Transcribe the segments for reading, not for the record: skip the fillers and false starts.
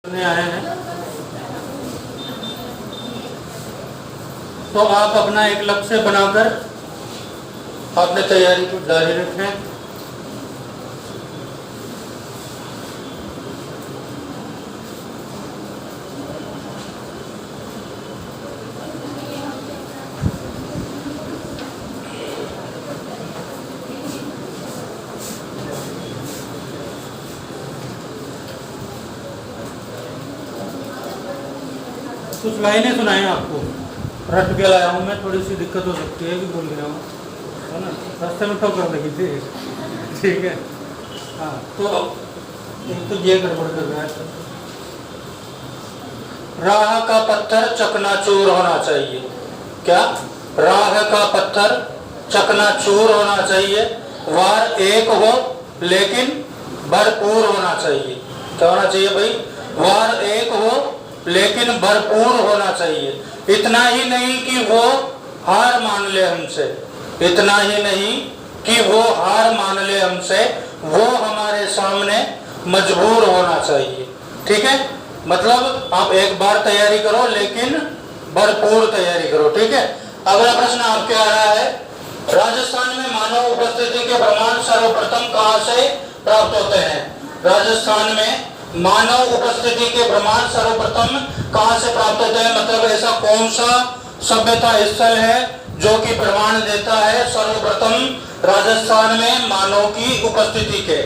आए हैं तो आप अपना एक लक्ष्य बनाकर अपने तैयारी को जारी रखें। कुछ लाइनें सुनाएं आपको, रट के लाया हूँ मैं, थोड़ी सी दिक्कत हो सकती है कि भूल गया हूँ, है ना, रास्ते में ठोकर लगी थी। ठीक है, हाँ, तो एक तो ये गड़बड़ कर रहा है। राह का पत्थर चकनाचूर होना चाहिए। क्या? राह का पत्थर चकनाचूर होना चाहिए, वार एक हो लेकिन भरपूर होना चाहिए। क्या होना चाहिए भाई? वार एक हो लेकिन भरपूर होना चाहिए। इतना ही नहीं कि वो हार मान ले हमसे, इतना ही नहीं कि वो हार मान ले हमसे, वो हमारे सामने मजबूर होना चाहिए। ठीक है, मतलब आप एक बार तैयारी करो लेकिन भरपूर तैयारी करो। ठीक है, अगला प्रश्न आपके आ रहा है, राजस्थान में मानव उपस्थिति के प्रमाण सर्वप्रथम कहां से प्राप्त होते हैं? राजस्थान में मानव उपस्थिति के प्रमाण सर्वप्रथम कहां से प्राप्त होते हैं? मतलब ऐसा कौन सा सभ्यता स्थल है जो कि प्रमाण देता है सर्वप्रथम राजस्थान में मानव की उपस्थिति के?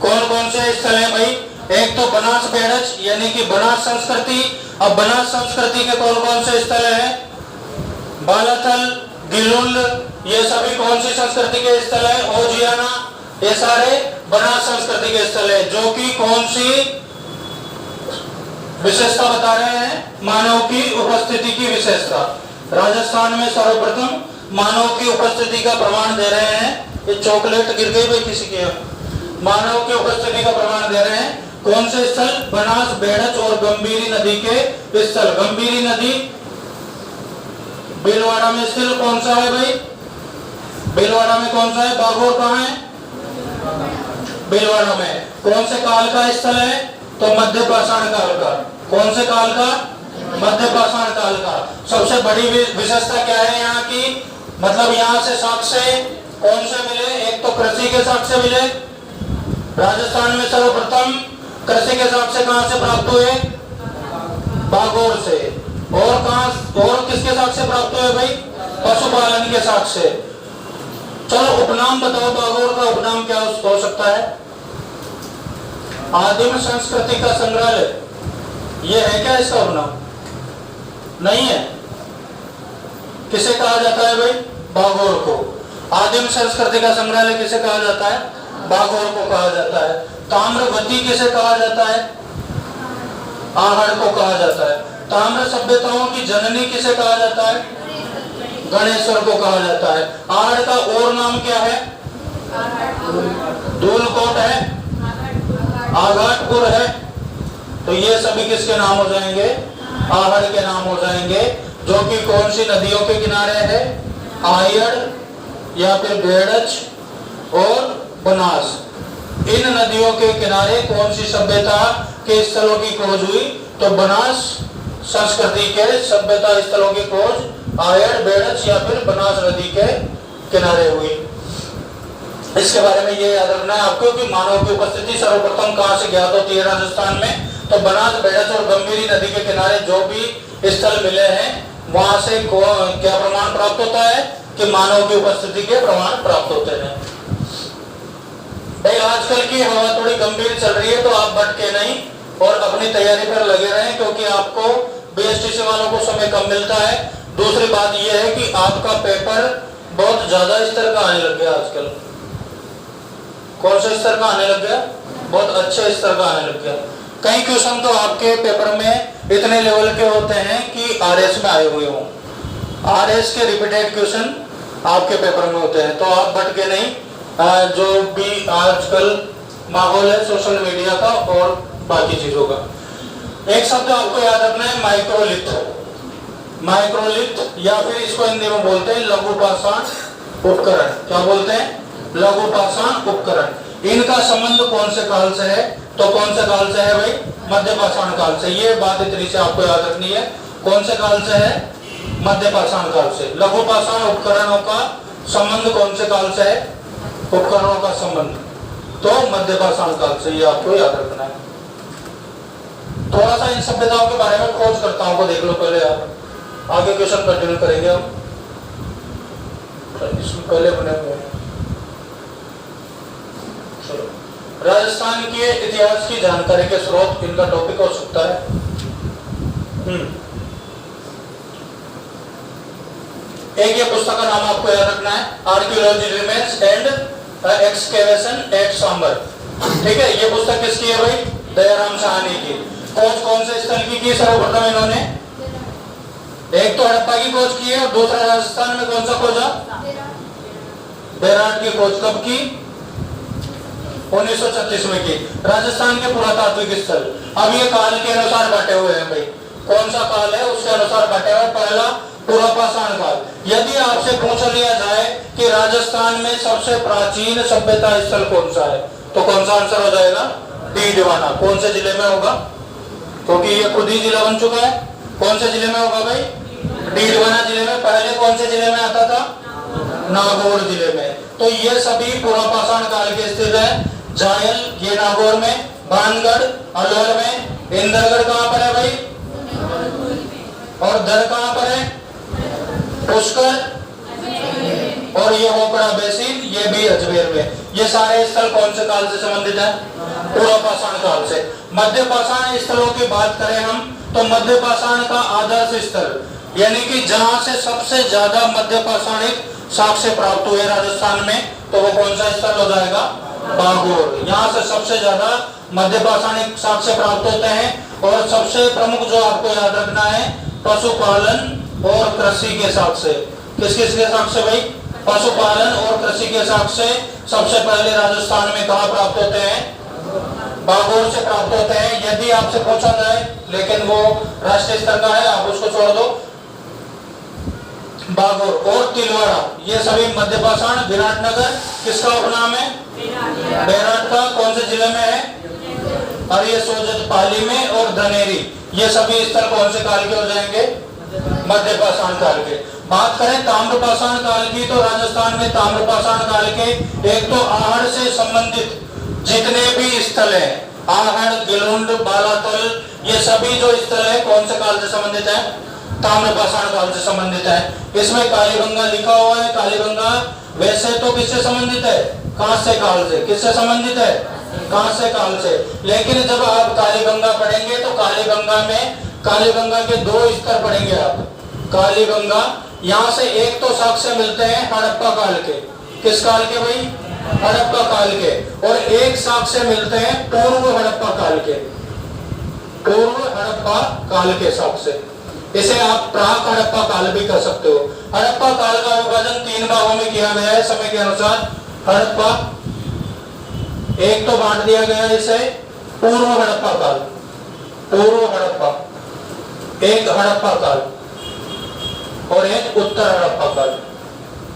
कौन कौन से स्थल हैं भाई? एक तो बनास बेड़च यानी कि बनास संस्कृति। अब बनास संस्कृति के कौन कौन से स्थल हैं? बालाथल, गिलुंड, ये सभी कौन सी संस्कृति के स्थल है? ओजियाना, ये सारे बनास संस्कृति के स्थल है, जो कि कौन सी विशेषता बता रहे हैं? मानव की उपस्थिति की विशेषता। राजस्थान में सर्वप्रथम मानव की उपस्थिति का प्रमाण दे रहे हैं। ये चॉकलेट गिर गई भाई किसी के? मानव की उपस्थिति का प्रमाण दे रहे हैं कौन से स्थल? बनास, बेड़च और गंभीरी नदी के स्थल। गंभीरी नदी भीलवाड़ा में स्थित कौन सा है भाई? भीलवाड़ा में कौन सा है? बागोर कहाँ है? भीलवाड़ा में। कौन से काल का स्थल है? तो मध्य पाषाण काल का। कौन से काल का? मध्य पाषाण काल का। सबसे बड़ी विशेषता क्या है यहाँ की? मतलब यहाँ से साक्ष्य कौन से मिले? एक तो कृषि के साक्ष्य मिले, राजस्थान में सर्वप्रथम कृषि के साक्ष्य कहाँ से प्राप्त हुए? बागोर से। और कहाँ, और किसके साक्ष्य प्राप्त हुए भाई? पशुपालन के साक्ष्य। चलो उपनाम बताओ, बागोर का उपनाम क्या हो सकता है? आदिम संस्कृति का संग्रहालय, ये है क्या इसका उपनाम? नहीं है। किसे कहा जाता है भाई? बागोर को। आदिम संस्कृति का संग्रहालय किसे कहा जाता है? बागोर को कहा जाता है। ताम्रवती किसे कहा जाता है? आहड़ को कहा जाता है। ताम्र सभ्यताओं की जननी किसे कहा जाता है? गणेश्वर को कहा जाता है। आहड़ का और नाम क्या है? धूलकोट है, आघाटपुर है। तो ये सभी किसके नाम हो जाएंगे? आहड़ के नाम हो जाएंगे, जो कि कौन सी नदियों के किनारे है? आयड़ या फिर बेड़च और बनास। इन नदियों के किनारे कौन सी सभ्यता के स्थलों की खोज हुई? तो बनास संस्कृति के सभ्यता स्थलों की खोज आयड़, बेड़च या फिर बनास नदी के किनारे हुई। इसके बारे में ये याद रखना है आपको कि मानव की उपस्थिति सर्वप्रथम कहां से ज्ञात होती है राजस्थान में? तो बनास, बेड़च और गंभीरी नदी के किनारे जो भी स्थल मिले हैं वहां से क्या प्रमाण प्राप्त होता है? कि मानव की उपस्थिति के प्रमाण प्राप्त होते हैं। भाई आजकल की हवा थोड़ी गंभीर चल रही है, तो आप भटके नहीं और अपनी तैयारी पर लगे रहें, क्योंकि आपको बीएसटीसी वालों को समय कम मिलता है। दूसरी बात यह है कि आपका पेपर बहुत ज्यादा स्तर का आने लग गया आजकल। कौन से स्तर का आने लग गया? बहुत अच्छे स्तर का आने लग गया। कई क्वेश्चन तो आपके पेपर में इतने लेवल के होते हैं कि आरएस में आए हुए हों। आरएस के रिपीटेड क्वेश्चन आपके पेपर में होते हैं, तो आप भटके नहीं। जो भी आजकल माहौल है सोशल मीडिया का और बाकी चीजों का, एक शब्द आपको याद रखना है, माइक्रोलिथ। माइक्रोलिथ या फिर इसको हिंदी में बोलते हैं लघु पाषाण उपकरण। क्या बोलते हैं? लघु पाषाण उपकरण। इनका संबंध कौन से काल से है? तो कौन से काल से है भाई? मध्य पाषाण काल से। ये बात इतनी से आपको याद रखनी है। कौन से काल से है? मध्य पाषाण काल से। लघु पाषाण उपकरणों का संबंध कौन से काल से है? उपकरणों का संबंध तो मध्य पाषाण काल से। ये आपको याद रखना है। थोड़ा सा इन सभ्यताओं के बारे में खोज करता हूं, को देख लो पहले आप, आगे क्वेश्चन कंटिन्यू करेंगे हम। इसमें पहले बने हुए हैं। चलो, राजस्थान के इतिहास की जानकारी के स्रोत, इनका टॉपिक हो सकता है। एक ये पुस्तक का नाम आपको याद रखना है, archaeology remains and excavation at Sambhar. ठीक है, ये पुस्तक किसकी है भाई? दयाराम साहनी की। खोज कौन से स्थल की सर्वप्रथम इन्होंने? एक तो हड़प्पा की खोज की है और दूसरा राजस्थान में कौन सा खोजा? बेराट की खोज कब की? 1936 में की। राजस्थान के पुरातात्विक स्थल अब ये काल के अनुसार बांटे हुए हैं भाई। कौन सा काल है उसके अनुसार बांटे हुए। पहला पुरापाषाण काल। यदि आपसे पूछ लिया जाए कि राजस्थान में सबसे प्राचीन सभ्यता स्थल कौन सा है, तो कौन सा आंसर हो जाएगा? डीडवाना। कौन से जिले में होगा? क्योंकि ये खुद ही जिला बन चुका है। कौन से जिले में होगा भाई? डीडवाना जिले में। पहले कौन से जिले में आता था? नागौर जिले में। तो ये सभी पुरापाषाण काल के स्थित है। जायल ये नागौर में, भानगढ़ अलवर में, इंदरगढ़ कहां पर है भाई? और दर कहां पर है? पुष्कर और ये होपड़ा बेसिन, ये भी अजमेर में। ये सारे स्थल कौन से काल से संबंधित है? पुरापाषाण काल से। मध्य पाषाण स्थलों की बात करें हम, तो मध्य पाषाण का आदर्श स्थल यानी कि जहां से सबसे ज्यादा मध्य पाषाणिक साक्ष्य प्राप्त हुए राजस्थान में, तो वो कौन सा स्थल हो जाएगा? बागोर। यहाँ से सबसे ज्यादा मध्य पाषाणिक साक्ष्य प्राप्त होते हैं। और सबसे प्रमुख जो आपको याद रखना है, पशुपालन और कृषि के साक्ष्य। किस किस के साक्ष्य भाई? पशुपालन और कृषि के साक्ष्य सबसे पहले राजस्थान में कहाँ प्राप्त होते हैं? बागोर से प्राप्त होते हैं। यदि आपसे पूछा जाए, लेकिन वो राष्ट्रीय स्तर का है, आप उसको छोड़ दो। बागोर और तिलवाड़ा ये सभी मध्य पाषाण। विराटनगर किसका उपनाम है? बेराट का। कौन से जिले में है? और ये सोजत पाली में। और धनेरी ये सभी स्थल कौन से काल के हो जाएंगे? मध्य पाषाण काल के। बात करें ताम्रपाषाण काल की, तो राजस्थान में ताम्रपाषाण काल के एक तो आहड़ से संबंधित जितने भी स्थल है, आहड़, गिलुंड, बालातल, ये सभी जो स्थल है कौन से काल से संबंधित है? ताम्रपाषाण काल से संबंधित है। इसमें कालीगंगा लिखा हुआ है। कालीगंगा वैसे तो किससे संबंधित है? कांस्य काल से। किससे संबंधित है? कांस्य काल से। लेकिन जब आप कालीगंगा पढ़ेंगे तो कालीगंगा में कालीगंगा के दो स्तर पढ़ेंगे आप। कालीगंगा यहाँ से एक तो साक्ष्य मिलते हैं हड़प्पा काल के। किस काल के भाई? हड़प्पा काल के। और एक साक्ष्य मिलते हैं पूर्व हड़प्पा काल के। पूर्व हड़प्पा काल के साक्ष्य। इसे आप प्राक हड़प्पा काल भी कर सकते हो। हड़प्पा काल का विभाजन 3 भागों में किया गया है समय के अनुसार। हड़प्पा एक तो बांट दिया गया है इसे पूर्व हड़प्पा काल, पूर्व हड़प्पा, एक हड़प्पा काल और एक उत्तर हड़प्पा काल।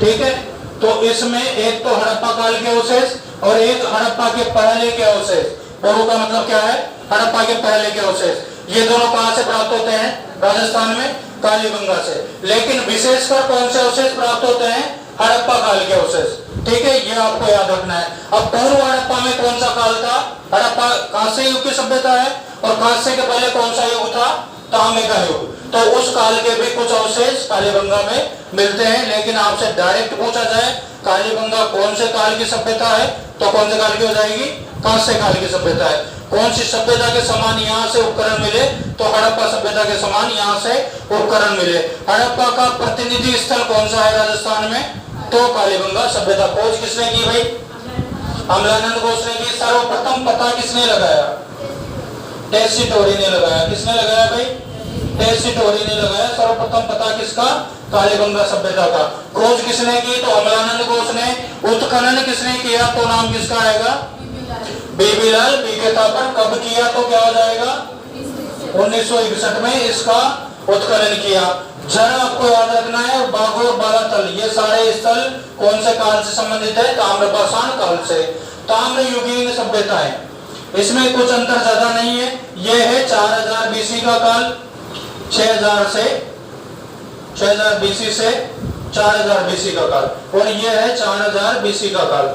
ठीक है, तो इसमें एक तो हड़प्पा काल के अवशेष और एक हड़प्पा के पहले के अवशेष। पूर्व का मतलब क्या है? हड़प्पा के पहले के अवशेष। ये दोनों कहां से प्राप्त होते हैं? राजस्थान में कालीगंगा से। लेकिन विशेषकर कौन से अवशेष प्राप्त होते हैं? हड़प्पा काल के अवशेष। ठीक है, ये आपको याद रखना है। अब पूर्व हड़प्पा में कौन सा काल था? हड़प्पा कांस्य युग की सभ्यता है। और कांस्य के पहले कौन सा युग था? तांबे का युग। तो उस काल के भी कुछ अवशेष कालीगंगा में मिलते हैं। लेकिन आपसे डायरेक्ट पूछा जाए कालीगंगा कौन से काल की सभ्यता है, तो कौन से काल की हो जाएगी? कांस्य काल की सभ्यता है। कौन सी सभ्यता के समान यहाँ से उपकरण मिले? तो हड़प्पा सभ्यता के समान यहाँ से उपकरण मिले। हड़प्पा का प्रतिनिधि स्थल कौन सा है राजस्थान में? तो कालीगंगा सभ्यता। खोज किसने की भाई? अमलानंद घोष ने की। सर्वप्रथम पता किसने लगाया? टेसीटोरी ने लगाया। किसने लगाया भाई? टेसीटोरी ने लगाया। सर्वप्रथम पता किसका? कालीगंगा सभ्यता का। खोज किसने की? तो अमलानंद घोष ने। उत्खनन किसने किया? तो नाम किसका आएगा? बीबीलाल पीकेता पर। कब किया? तो क्या हो जाएगा? 1961 में इसका उत्खनन किया। जरा आपको याद रखना है। बागोर, बालातल ये सारे स्थल कौन से काल से संबंधित है? ताम्रपाषाण काल से। ताम्र युगीन सभ्यताएं इसमें कुछ अंतर ज्यादा नहीं है। ये है 4000 बीसी का काल, 6000 बीसी से 4000 बीसी का काल, और ये है 4000 बीसी का काल।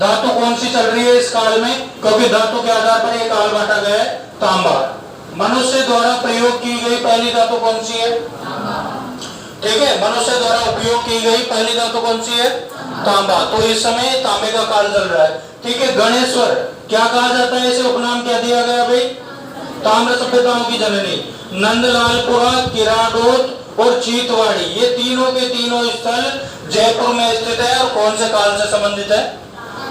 धातु कौन सी चल रही है इस काल में? क्योंकि धातु के आधार पर ये काल बांटा गया है, तांबा। मनुष्य द्वारा प्रयोग की गई पहली धातु कौन सी है? ठीक है, मनुष्य द्वारा उपयोग की गई पहली धातु कौन सी है? तांबा। तो इस समय तांबे का काल चल रहा है। ठीक है, गणेश्वर क्या कहा जाता है? इसे उपनाम क्या दिया गया भाई? ताम्र सभ्यताओं की जननी। नंदलालपुरा, किराडोत और चीतवाड़ी, ये तीनों के तीनों स्थल जयपुर में स्थित है और कौन से काल से संबंधित है?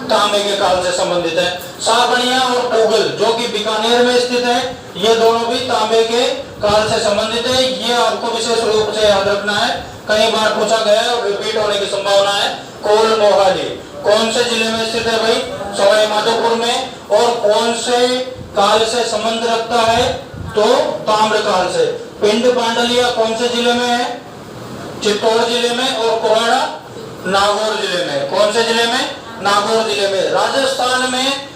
तांबे के काल से संबंधित है। साबनिया और पूगल जो कि बीकानेर में स्थित है, ये दोनों भी तांबे के काल से संबंधित है। ये आपको विशेष रूप से याद रखना है, कई बार पूछा गया है और रिपीट होने की संभावना है। कोल मोहाली कौन से जिले में स्थित है भाई? सवाई माधोपुर में। और कौन से काल से संबंध रखता है? तो ताम्र काल से। पिंड पांडलिया कौन से जिले में है? चित्तौड़ जिले में। और कुहाड़ा नागौर जिले में। कौन से जिले में? नागौर जिले में। राजस्थान में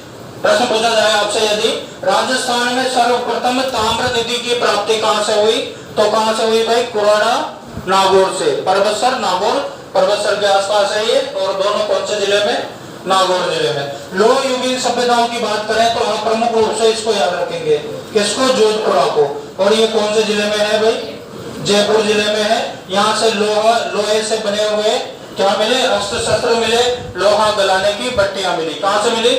प्रश्न पूछा जाए आपसे, यदि राजस्थान में सर्वप्रथम ताम्र निधि की प्राप्ति कहां से हुई, तो कहां से हुई भाई? कुराड़ा नागौर से। परबतसर, नागौर, परबतसर के आसपास है ये, और दोनों कौन से जिले में? नागौर जिले में। लोह युगीन सभ्यताओं की बात करें तो आप प्रमुख रूप से इसको याद रखेंगे, किसको? जोधपुरा को। और ये कौन से जिले में है भाई? जयपुर जिले में है। यहाँ से लोहे से बने हुए क्या मिले? अस्त्र शस्त्र मिले, लोहा गलाने की भट्टियां मिली। कहां से मिली?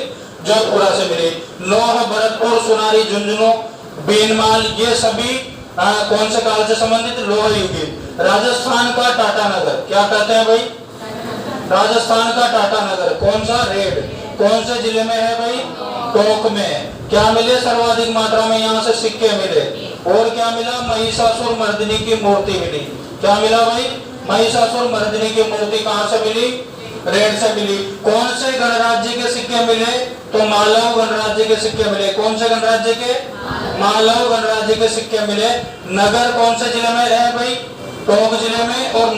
जोधपुरा से मिली। लोह, भरतपुर, सुनारी, झुंझुनू, बीनमाल, ये सभी कौन से काल से संबंधित? लोह युगीन। राजस्थान का टाटानगर क्या कहते हैं भाई? राजस्थान का टाटानगर कौन सा? रेड। कौन से जिले में है भाई? टोंक में। क्या मिले सर्वाधिक मात्रा में? यहाँ से सिक्के मिले। और क्या मिला? महिषासुर मर्दिनी की मूर्ति मिली। क्या मिला भाई? महिषासुर मर्दिनी की मूर्ति कहां से मिली? रेड से मिली। कौन से गणराज्य के सिक्के मिले? तो मालव गणराज्य के सिक्के मिले। कौन से गणराज्य के? मालव गणराज्य के सिक्के मिले। नगर कौन से जिले में है भाई? टोंक जिले में। और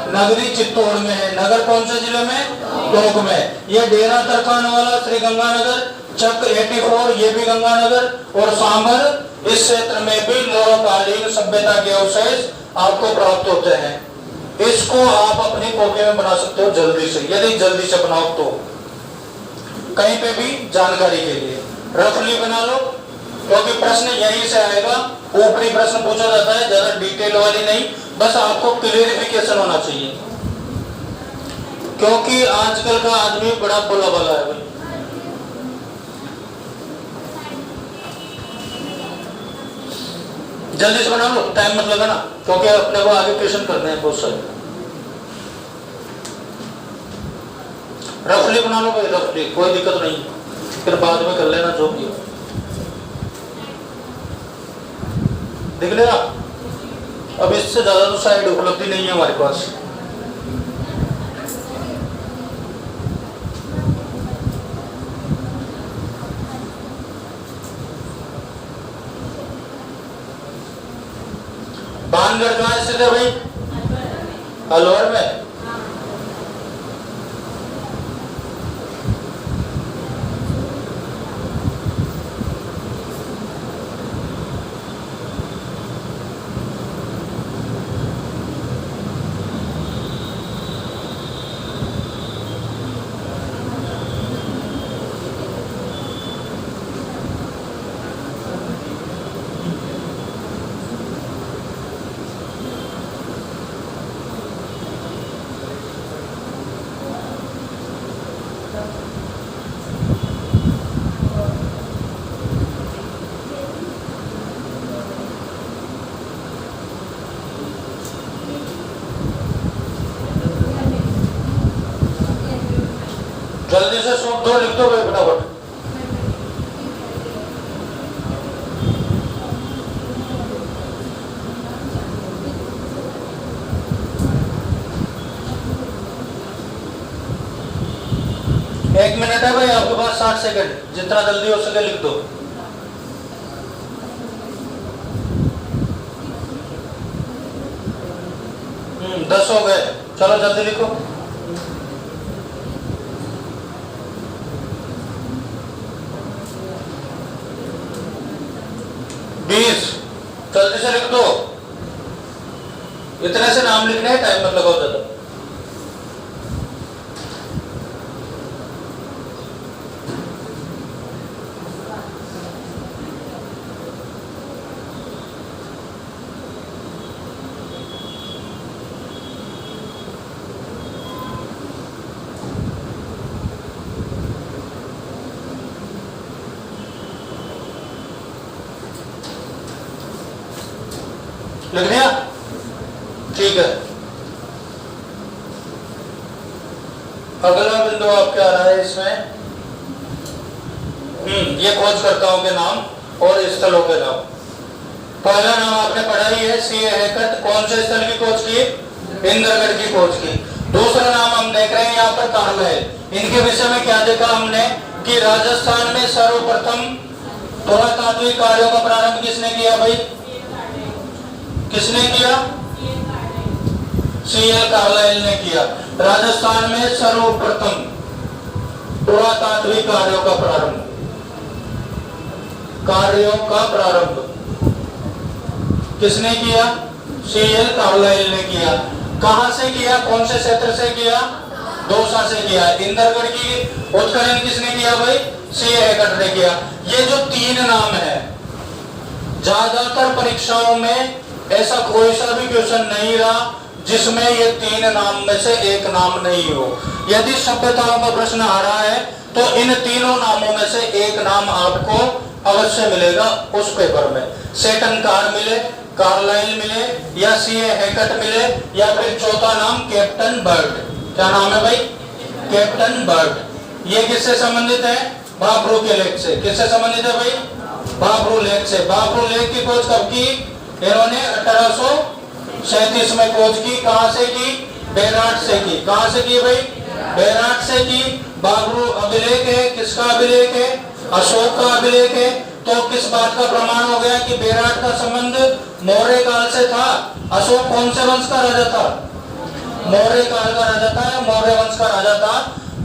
नगरी चित्तौड़ में है। नगर कौन से जिले में? टोंक में। ये डेरा तरखान वाला श्री गंगानगर, चक 84 ये भी गंगानगर, और सांभर, इस क्षेत्र में भी लोहकालीन सभ्यता के अवशेष आपको प्राप्त होते हैं। इसको आप अपनी कॉपी में बना सकते हो जल्दी से, यदि जल्दी से बनाओ तो, कहीं पे भी जानकारी के लिए रफली बना लो, क्योंकि प्रश्न यहीं से आएगा। ऊपरी प्रश्न पूछा जाता है, ज्यादा डिटेल वाली नहीं, बस आपको क्लियरिफिकेशन होना चाहिए, क्योंकि आजकल का आदमी बड़ा बोला वाला है भाई। जल्दी से बना लो, टाइम मत लगाना, क्योंकि अपने को आगे क्वेश्चन करने हैं बहुत सारे। रफली बना लो भाई, रफली, कोई दिक्कत नहीं, फिर बाद में कर लेना जो भी हो। देख लेना, अब इससे ज्यादा तो साइड उपलब्धि नहीं है हमारे पास। भानगढ़ कहाँ स्थित है भाई? अलवर में। जल्दी से सूट दो, लिख दो भाई फटाफट। एक मिनट है भाई आपके पास, 60 सेकंड, जितना जल्दी हो सके लिख दो। दस हो गए, चलो जल्दी लिखो। जल्दी से लिख दो, इतने से नाम लिखने हैं, टाइम मत लगाओ ज्यादा। लिख दिया? ठीक है। अगला बिंदु आपके आ रहा है इसमें, ये खोज करताओं के नाम और स्थलों के नाम। पहला नाम आपने पढ़ा ही है, सी हैकट। कौन से स्थल की खोज की? इंद्रगढ़ की खोज की। दूसरा नाम हम देख रहे हैं यहाँ पर कार्लवाइल। इनके विषय में क्या देखा हमने कि राजस्थान में सर्वप्रथम पुरातात्विक कार्यों का प्रारंभ किसने किया भाई? किसने किया? सीएल कार्लाइल ने किया। राजस्थान में सर्वप्रथम पुरातात्विक कार्यों का प्रारंभ किसने किया? सीएल कार्लाइल ने किया। कहां से किया? कौन से क्षेत्र से किया? दौसा से किया। इंद्रगढ़ की उत्खनन किसने किया भाई? सीए हैकट ने किया। ये जो तीन नाम है, ज्यादातर परीक्षाओं में ऐसा कोई सा भी क्वेश्चन नहीं रहा जिसमें ये तीन नाम में से एक नाम नहीं हो। यदि सभ्यताओं का प्रश्न आ रहा है तो इन तीनों नामों में से एक नाम आपको अवश्य मिलेगा उस पेपर में। सेटन कार मिले, कार्लाइल मिले, या सीए हैकट मिले, या फिर चौथा नाम कैप्टन बर्ट। क्या नाम है भाई? Captain Burt. ये किससे संबंधित है? भाभरू के लेख से। किससे संबंधित है भाई? भाभरू लेख से। भाभरू लेख की खोज कब की? इन्होंने 1837 में खोज की। कहां से की? बेराट से की। कहां से की भाई? बेराट से की। भाभरू अभिलेख है। किसका अभिलेख है? अशोक का अभिलेख है। तो किस बात का प्रमाण हो गया कि बेराट का संबंध मौर्य काल से था? अशोक कौन से वंश का राजा था? मौर्य काल का राजा था, या मौर्य वंश का राजा था।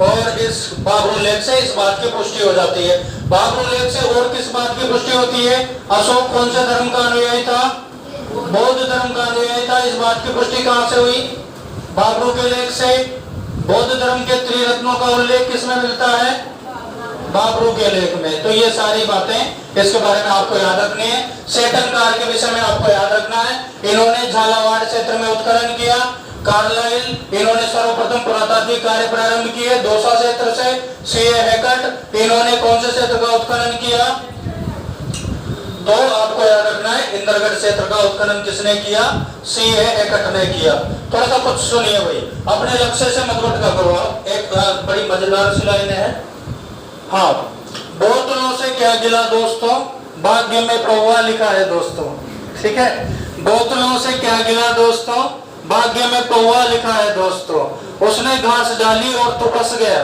और इस भाभरू लेख से इस बात की पुष्टि हो जाती है। भाभरू लेख से और किस बात की पुष्टि होती है? अशोक कौन से धर्म का अनुयायी था? बौद्ध धर्म का अनुयायी था। इस बात की पुष्टि कहां से हुई? भाभरू के लेख से। बौद्ध धर्म के त्रिरत्नों का उल्लेख किसमें मिलता है? भाभरू के लेख में। तो ये सारी बातें इसके बारे में आपको याद रखनी है। सेटन कार के विषय में आपको याद रखना है, इन्होंने झालावाड़ क्षेत्र में उत्खनन किया। कार्लाइल, इन्होंने सर्वप्रथम पुरातात्विक कार्य प्रारंभ किए दौसा क्षेत्र से। सीए हैकट, इन्होंने कौन से क्षेत्र का उत्खनन किया? तो आपको याद रखना है, इंद्रगढ़ क्षेत्र का उत्खनन किसने किया? सीए हैकट ने किया। थोड़ा सा कुछ सुनिए भाई, अपने लक्ष्य से मत भटका करो आप। एक बड़ी मजेदार सी लाइन है। हाँ, बोतलों से क्या गिला दोस्तों, भाग्य में पौवा लिखा है दोस्तों। ठीक है, बोतलों से क्या गिला दोस्तों, भाग्य में पौवा लिखा है दोस्तों। उसने घास डाली और तू फंस गया।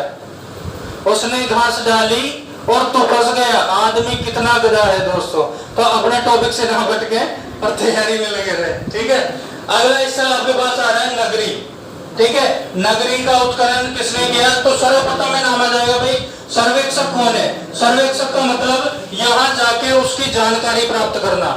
उसने घास डाली और तू फंस गया, आदमी कितना गधा है दोस्तों। तो अपने टॉपिक से ना भटके और तैयारी में लगे रहे। ठीक है, अगला स्थल आपके पास आ रहा है नगरी। ठीक है, नगरी का उत्खनन किसने किया? तो सर्वप्रथम में नाम आ जाएगा भाई, सर्वेक्षक कौन है? सर्वेक्षक का मतलब यहाँ जाके उसकी जानकारी प्राप्त करना।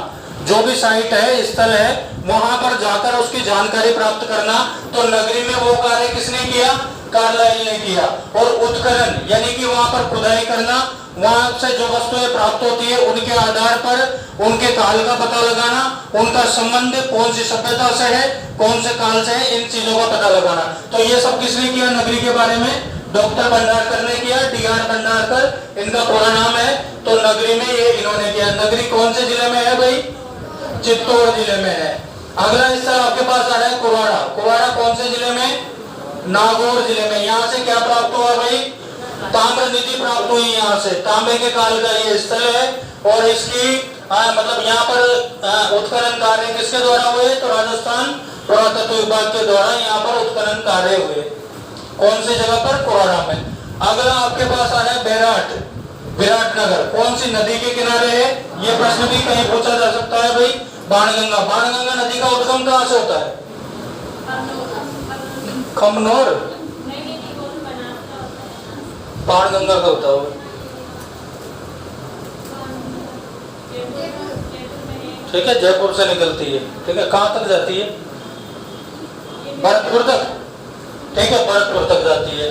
जो भी साइट है, स्थल है, वहां पर जाकर उसकी जानकारी प्राप्त करना। तो नगरी में वो कार्य किसने किया? कार्लाइल ने किया। और उत्खनन यानी कि वहां पर खुदाई करना, वहां से जो वस्तुएं प्राप्त होती है उनके आधार पर उनके काल का पता लगाना, उनका संबंध कौन सी सभ्यता से है, कौन से काल से है, इन चीजों का पता लगाना। तो ये सब किसने किया? नगरी के बारे में डॉक्टर भंडारकर ने किया, डी.आर. भंडारकर इनका पूरा नाम है। तो नगरी में ये इन्होंने किया। नगरी कौन से जिले में है भाई? चित्तौड़ जिले में है। अगला स्थल आपके पास आ रहा है कुवाड़ा। कुवाड़ा कौन से जिले में? नागौर जिले में। यहाँ से क्या प्राप्त हुआ भाई? ताम्र निधि प्राप्त हुई। यहाँ से तांबे के काल का ये स्थल है। और इसकी मतलब यहाँ पर उत्खनन कार्य किसके द्वारा हुए? तो राजस्थान पुरातत्व विभाग के द्वारा यहाँ पर उत्खनन कार्य हुए। कौन सी जगह पर? कुवाड़ा में। अगला आपके पास आ रहा है बेराट, विराटनगर। कौन सी नदी के किनारे है? ये प्रश्न भी कहीं पूछा जा सकता है भाई। बाणगंगा। बाणगंगा नदी का उद्गम कहाँ से होता है? खमनोर। बाणगंगा का होता है। ठीक है, जयपुर से निकलती है, ठीक है, कहाँ तक जाती है? भरतपुर तक, ठीक है, भरतपुर तक जाती है।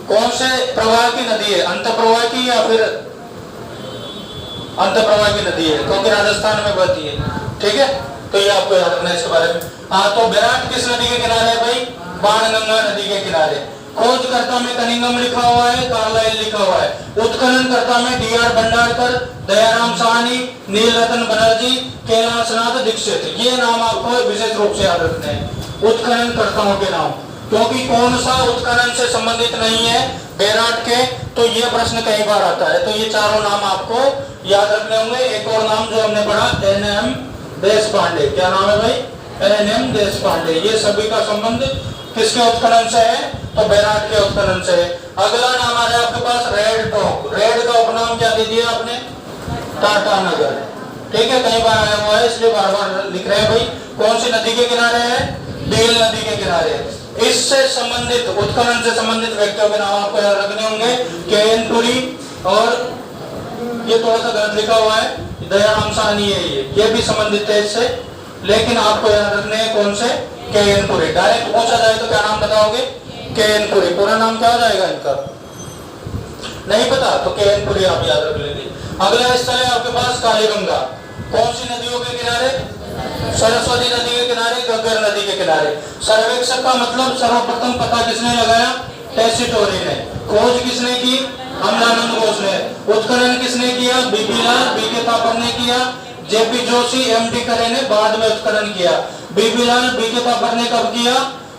कौन से प्रवाह की नदी है? अंत प्रवाह की या फिर अंत प्रवाह की नदी है, क्योंकि राजस्थान में बहती है, ठीक है। तो ये आपको याद रखना है इसके बारे में। हाँ, तो विराट किस नदी के किनारे है भाई? बाणगंगा नदी के किनारे। खोजकर्ता में कनिंगम लिखा हुआ है, कार्लाइल लिखा हुआ है। उत्खननकर्ता में डी.आर. भंडारकर, दयाराम साहनी, नीलरतन बनर्जी, कैलाशनाथ दीक्षित। ये नाम आपको विशेष रूप से याद रखने हैं, उत्खननकर्ताओं के नाम, क्योंकि कौन सा उत्खनन से संबंधित नहीं है बेराट के, तो ये प्रश्न कई बार आता है। तो ये चारों नाम आपको याद रखने होंगे। एक और नाम जो हमने पढ़ा, N.M. देशपांडे। क्या नाम है भाई? N.M. देशपांडे। ये सभी का संबंध किसके उत्खनन से है? तो बेराट के उत्खनन से है। अगला नाम आ रहा है आपके पास रेड टॉप। रेड का उपनाम क्या दे दिया आपने? टाटा नगर, ठीक है, कई बार आया हुआ है इसलिए बार बार लिख रहे हैं भाई। कौन सी नदी के किनारे है? डील नदी के किनारे। इससे संबंधित, उत्खनन से संबंधित व्यक्तियों के नाम आपको याद रखने होंगे। के.एन. पुरी, और ये थोड़ा सा गलत लिखा हुआ है, दयाराम साहनी है, ये भी संबंधित है इससे, लेकिन आपको याद रखने हैं कौन से? के.एन. पुरी। डायरेक्ट पूछा जाए तो क्या नाम बताओगे? के.एन. पुरी। पूरा नाम क्या हो जाएगा इनका? नहीं पता तो के.एन. पुरी आप याद रख लेंगे। अगला स्थल है आपके पास कालीगंगा। कौन सी नदियों के किनारे? सरस्वती नदी के किनारे, गग्गर नदी के किनारे। सर्वेक्षक का मतलब सर्वप्रथम पता किसने लगाया? टेसिटोरी ने। खोज किसने की? अमलानंद घोष ने। उत्खनन किसने किया? बीपी लाल, बीके थापर ने किया। जेपी जोशी, एमडी करे ने बाद में उत्खनन किया। बीपी लाल, बीके थापर ने कब किया?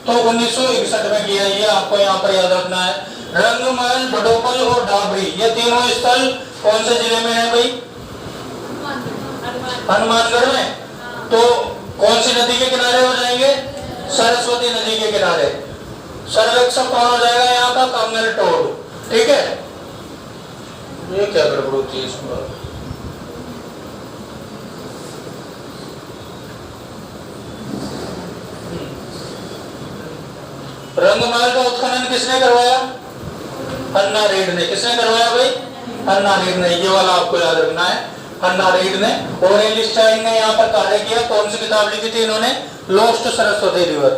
तो 1961 में किया। ये आपको यहाँ पर याद रखना है। रंगमहल, बडोपल और डाबरी, ये तीनों स्थल कौन से जिले में है भाई? हनुमानगढ़ में। तो कौन सी नदी के किनारे हो जाएंगे? सरस्वती नदी के किनारे। सर्वेक्षक कौन हो जाएगा यहाँ का? कर्नल टोड, ठीक है। ये क्या गड़बड़ होती है इसमें? रंगमहल का उत्खनन किसने करवाया? अन्ना रेड ने। किसने करवाया भाई? अन्ना रेड ने। ये वाला आपको याद रखना है, अन्ना रेड ने। और एलिस्टाइन ने यहाँ पर कार्य किया। कौन सी किताब लिखी थी इन्होंने? Lost Saraswati river.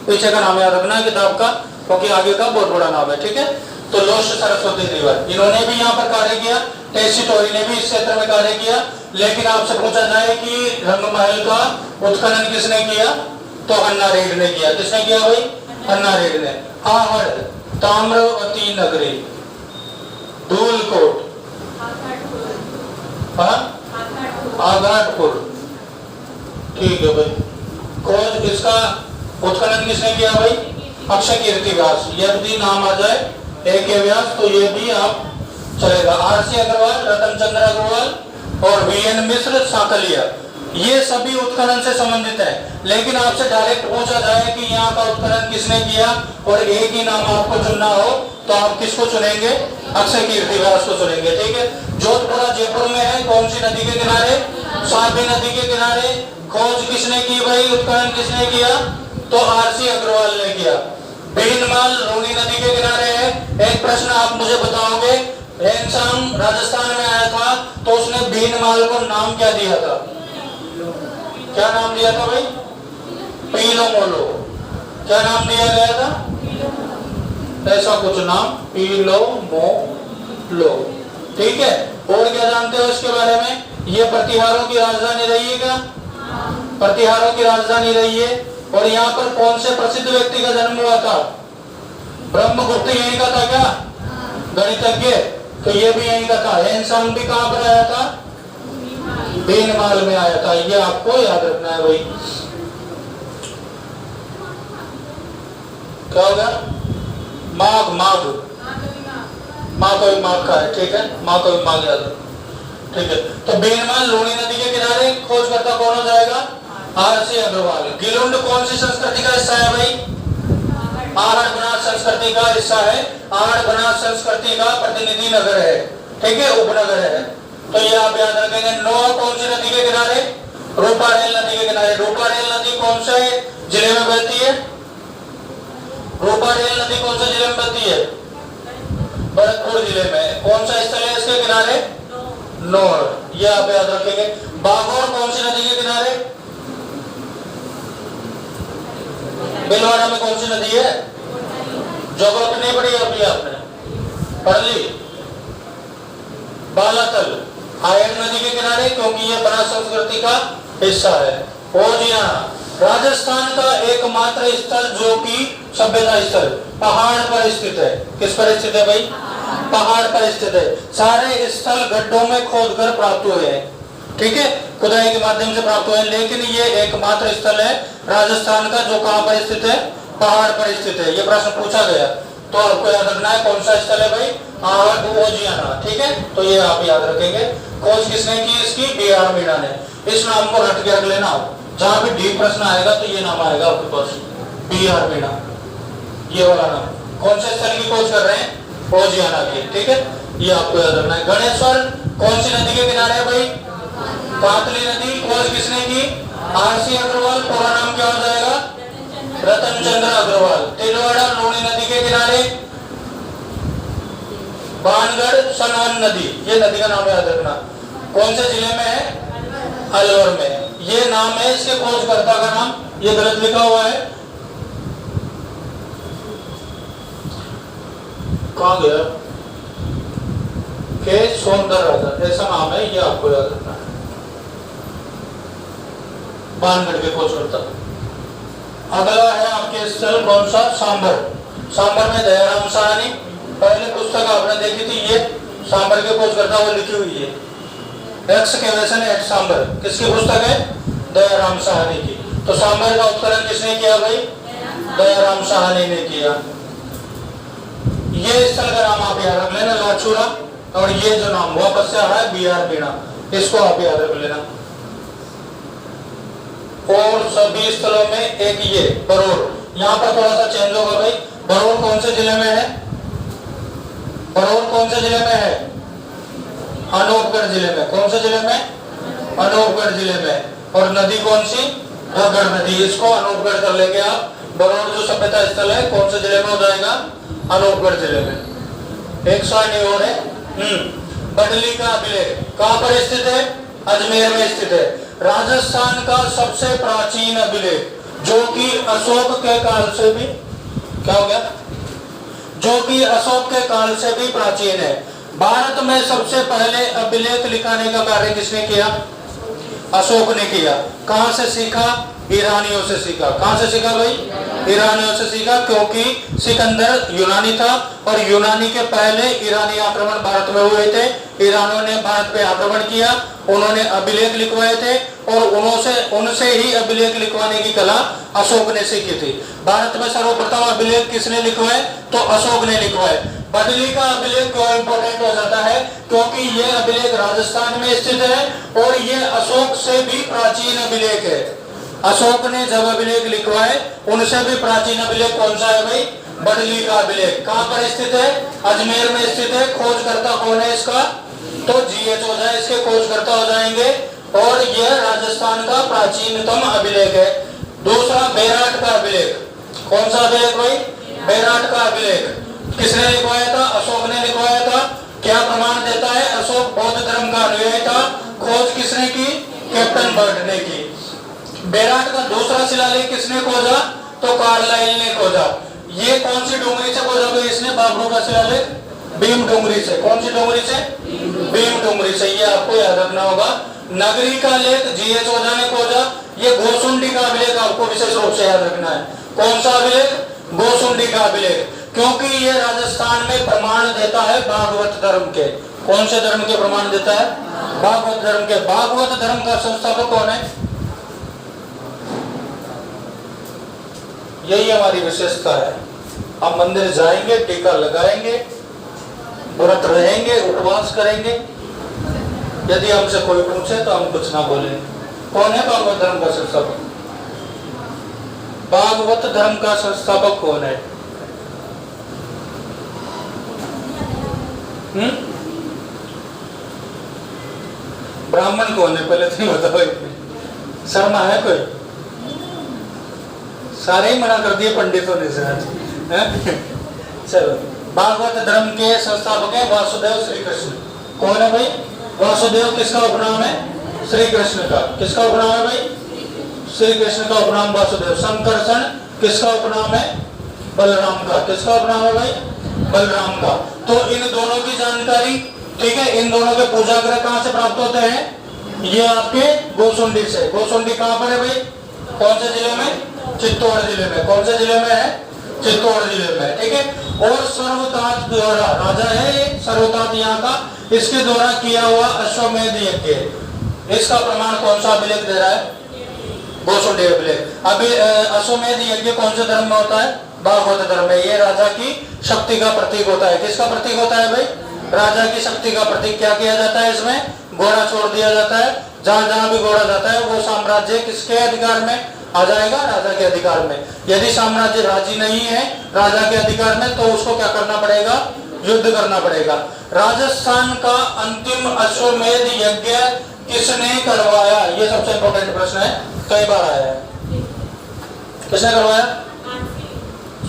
पीछे का नाम याद रखना है किताब का, क्योंकि आगे का बहुत बड़ा नाम है, ठीक है। तो लॉस्ट सरस्वती रिवर, इन्होंने भी यहाँ पर कार्य किया। टेसिटोरी ने भी इस क्षेत्र में कार्य किया। लेकिन आपसे पूछा जाए कि रंगमहल का उत्खनन किसने किया? तो अन्ना रेड ने किया। किसने किया भाई? अन्ना रेड ने। आहड़, ताम्रवती नगरी, धूलकोट, आघाटपुर, ठीक है भाई। खोज इसका उत्खनन किसने किया भाई? अक्षय कीर्ति व्यास। यदि नाम आ जाए एक व्यास तो ये भी आप चलेगा। आर.सी. अग्रवाल, रतन चंद्र अग्रवाल और वी.एन. मिश्र, साकलिया, ये सभी उत्खनन से संबंधित है। लेकिन आपसे डायरेक्ट पूछा जाए कि यहाँ का उत्खनन किसने किया और एक ही नाम आपको चुनना हो तो आप किसको चुनेंगे? अक्षय कीर्ति व्यास को चुनेंगे, ठीक है। जोधपुरा जयपुर में है। कौन सी नदी के किनारे? साबी नदी के किनारे। खोज किसने की भाई? उत्खनन किसने किया? तो आर.सी. अग्रवाल ने किया। भीनमाल लूनी नदी के किनारे है। एक प्रश्न आप मुझे बताओगे, हेनसांग राजस्थान में आया था तो उसने भीनमाल को नाम क्या दिया था? क्या नाम दिया था भाई? पीलो मोलो। क्या नाम दिया गया था? ऐसा कुछ नाम, पीलो मोलो, ठीक है। और क्या जानते हो इसके बारे में? ये प्रतिहारों की राजधानी रही है क्या? प्रतिहारों की राजधानी रही है। और यहाँ पर कौन से प्रसिद्ध व्यक्ति का जन्म हुआ था? ब्रह्मगुप्त यहीं का था क्या? गणितज्ञ, तो ये भी यहीं का था। हेनसांग भी कहाँ पर आया था? भीनमाल में आया था। ये आपको याद रखना है भाई। क्या होगा? माघ, माघ, माँ को भी माघ का है, ठीक है। माँ को भी माघ याद रखना, ठीक है। तो भीनमाल लूनी नदी के किनारे। खोजकर्ता कौन हो जाएगा? आर.सी. अग्रवाल। गिलुंड कौन सी संस्कृति का हिस्सा है भाई? आहड़ बनास संस्कृति का हिस्सा है। आहड़ बनास संस्कृति का प्रतिनिधि नगर है, ठीक है, उपनगर है। तो ये आप याद रखेंगे। नोआ कौन सी नदी के किनारे? रूपारेल नदी के किनारे। रूपारेल नदी कौन से जिले में बहती है? रूपारेल नदी कौन से जिले में बहती है? भरतपुर जिले में। कौन सा स्थल है इसके किनारे? नोर, ये आप याद रखेंगे। बागोर कौन सी नदी के किनारे? भीलवाड़ा में कौन सी नदी है? ज्योग्राफी नहीं पढ़ी अभी आपने? पढ़ ली? बालातल आयन नदी के किनारे, क्योंकि ये बनास संस्कृति का हिस्सा है। ओजियाना राजस्थान का एकमात्र स्थल जो कि सभ्यता स्थल पहाड़ पर स्थित है। किस पर स्थित है भाई? पहाड़ पर स्थित है। सारे स्थल गड्ढों में खोदकर प्राप्त हुए हैं, ठीक है, खुदाई के माध्यम से प्राप्त हुए हैं, लेकिन ये एकमात्र स्थल है राजस्थान का जो कहां पर स्थित है? पहाड़ पर स्थित है। ये प्रश्न पूछा गया तो आपको याद रखना है कौन सा स्थल है भाई? ओजियाना, ठीक है, तो ये आप याद रखेंगे। खोज किसने की इसकी? बी.आर. मीणा ने। इस नाम को रट के रख लेना, जहां भी डी प्रश्न आएगा तो ये नाम आएगा आपके पास, बी.आर. मीणा, ये वाला नाम। कौन से स्थल की खोज कर रहे हैं? ओजियाना की, ठीक है, ये आपको याद रखना है। गणेश्वर कौन सी नदी के किनारे है भाई? कातली नदी। खोज किसने की? आर.सी. अग्रवाल। पूरा नाम क्या हो जाएगा? रतन चंद्र अग्रवाल। तिलवाड़ा लूणी नदी के किनारे, बानगढ़ सनवन नदी, ये नदी का नाम याद रखना। कौन से जिले में है? अलवर में। ये नाम है इसके खोजकर्ता का नाम, ये गलत लिखा हुआ है, कहां गया? के सौंदरराजन ऐसा नाम है, ये आपको याद रखना है। बानगढ़ के खोजकर्ता। अगला है आपके स्थल कौन सा? सांबर। सांबर में दयाराम साहनी, पहले पुस्तक आपने देखी थी, ये सांबर के खोजकर्ता वो लिखी हुई है, एक्सकेवेशन एट सांबर। किसकी पुस्तक है? दयाराम साहनी की। तो सांबर का उत्खनन किसने किया भाई? दयाराम साहनी ने किया। ये स्थल का नाम आप याद रख लेना, लाचुरा, और ये जो नाम वापस से आ रहा है बी.आर. मीणा, इसको आप याद रख लेना। और सभी स्थलों में एक ये बरौर, यहाँ पर थोड़ा सा चेंज होगा भाई। बरौर कौन से जिले में है? बरौर कौन से जिले में है? अनूपगढ़ जिले में। कौन से जिले में? अनूपगढ़ जिले में। और नदी कौन सी? घग्गर नदी। इसको अनूपगढ़ कर लेंगे आप। बरौर जो सभ्यता स्थल है कौन से जिले में हो जाएगा? अनूपगढ़ जिले में। एक सौ नहीं हो रहे। बडली का अभिलेख कहां पर स्थित है? अजमेर में स्थित है। राजस्थान का सबसे प्राचीन अभिलेख जो कि अशोक के काल से भी, क्या हो गया? जो कि अशोक के काल से भी प्राचीन है। भारत में सबसे पहले अभिलेख लिखाने का कार्य किसने किया? अशोक ने किया। कहां से सीखा? ईरानियों से सीखा। कहां से सीखा भाई? ईरानियों से सीखा, क्योंकि सिकंदर यूनानी था और यूनानी के पहले ईरानी आक्रमण भारत में हुए थे। ईरानियों ने भारत पे आक्रमण किया, उन्होंने अभिलेख लिखवाए थे और उनसे ही अभिलेख लिखवाने की कला अशोक ने सीखी थी। भारत में सर्वप्रथम अभिलेख किसने लिखवाए? तो अशोक ने लिखवाए। बदली का अभिलेख क्यों इंपॉर्टेंट हो जाता है? क्योंकि यह अभिलेख राजस्थान में स्थित है और यह अशोक से भी प्राचीन अभिलेख है। अशोक ने जब अभिलेख लिखवाए उनसे भी प्राचीन अभिलेख कौन सा है भाई? बदली का अभिलेख। कहां पर स्थित है? अजमेर में स्थित है। खोजकर्ता कौन है इसका? तो जी.एच. ओझा इसके खोजकर्ता हो जाएंगे और यह राजस्थान का प्राचीनतम अभिलेख है। दूसरा बेराट का अभिलेख। कौन सा अभिलेख भाई? बेराट का अभिलेख किसने लिखवाया था? अशोक ने लिखवाया था। क्या प्रमाण देता है? अशोक बौद्ध धर्म का अनुयायी था। खोज किसने की? कैप्टन बर्ड ने की। बेराट का दूसरा शिलालेख किसने खोजा? तो कार्लाइल ने खोजा। ये कौन सी डूंगरी से खोजा भाई इसने? बाबरू का शिलालेख भीम डूंगरी से। कौन सी डूंगरी से? भीम डूंगरी से। ये आपको याद रखना होगा। नगरी का लेख जी.एच. ओझा ने खोजा। ये गोसुंडी का अभिलेख आपको विशेष रूप से याद रखना है। कौन सा अभिलेख? गोसुंडी का अभिलेख, क्योंकि ये राजस्थान में प्रमाण देता है भागवत धर्म के। कौन से धर्म के प्रमाण देता है? भागवत धर्म के। भागवत धर्म का संस्थापक कौन है? यही हमारी विशेषता है। हम मंदिर जाएंगे, टीका लगाएंगे, व्रत रहेंगे, उपवास करेंगे, यदि हमसे कोई पूछे तो हम कुछ ना बोलेंगे। कौन है भागवत धर्म का संस्थापक? भागवत धर्म का संस्थापक कौन है? ब्राह्मण कौन है? पहले तो बताओ। शर्मा है कोई? सारे ही मना कर दिए पंडितों ने सर। चलो, भागवत धर्म के संस्थापक है वासुदेव श्री कृष्ण। कौन है भाई? वासुदेव किसका उपनाम है? श्री कृष्ण का। किसका उपनाम है भाई? श्री कृष्ण का उपनाम वासुदेव। संकर्षण किसका उपनाम है? बलराम का। किसका उपनाम है भाई? बलराम का। तो इन दोनों की जानकारी, ठीक है, इन दोनों के पूजा ग्रह कहाँ से प्राप्त होते हैं? ये आपके गोसुंडी से। गोसुंडी कहाँ पर है भाई? कौन से जिले में? चित्तौड़ जिले में। कौन से जिले में है? चित्तौड़ जिले में, ठीक है। और सर्वतात द्वारा, राजा है ये सर्वतात यहाँ का, इसके द्वारा किया हुआ अश्वमेध यज्ञ, इसका प्रमाण कौन सा अभिलेख दे रहा है? गोसुंडी अभिलेख। अभी अश्वमेध यज्ञ कौन से धर्म में होता है? भागवत धर्म में। ये राजा की शक्ति का प्रतीक होता है। किसका प्रतीक होता है भाई? राजा की शक्ति का प्रतीक। क्या किया जाता है इसमें? घोड़ा छोड़ दिया जाता है। जहां जहां भी घोड़ा जाता है वो साम्राज्य किसके अधिकार में आ जाएगा? राजा के अधिकार में। यदि साम्राज्य राजी नहीं है राजा के अधिकार में तो उसको क्या करना पड़ेगा? युद्ध करना पड़ेगा। राजस्थान का अंतिम अश्वमेध यज्ञ किसने करवाया? ये सबसे इंपॉर्टेंट प्रश्न है, कई बार आया है। किसने करवाया?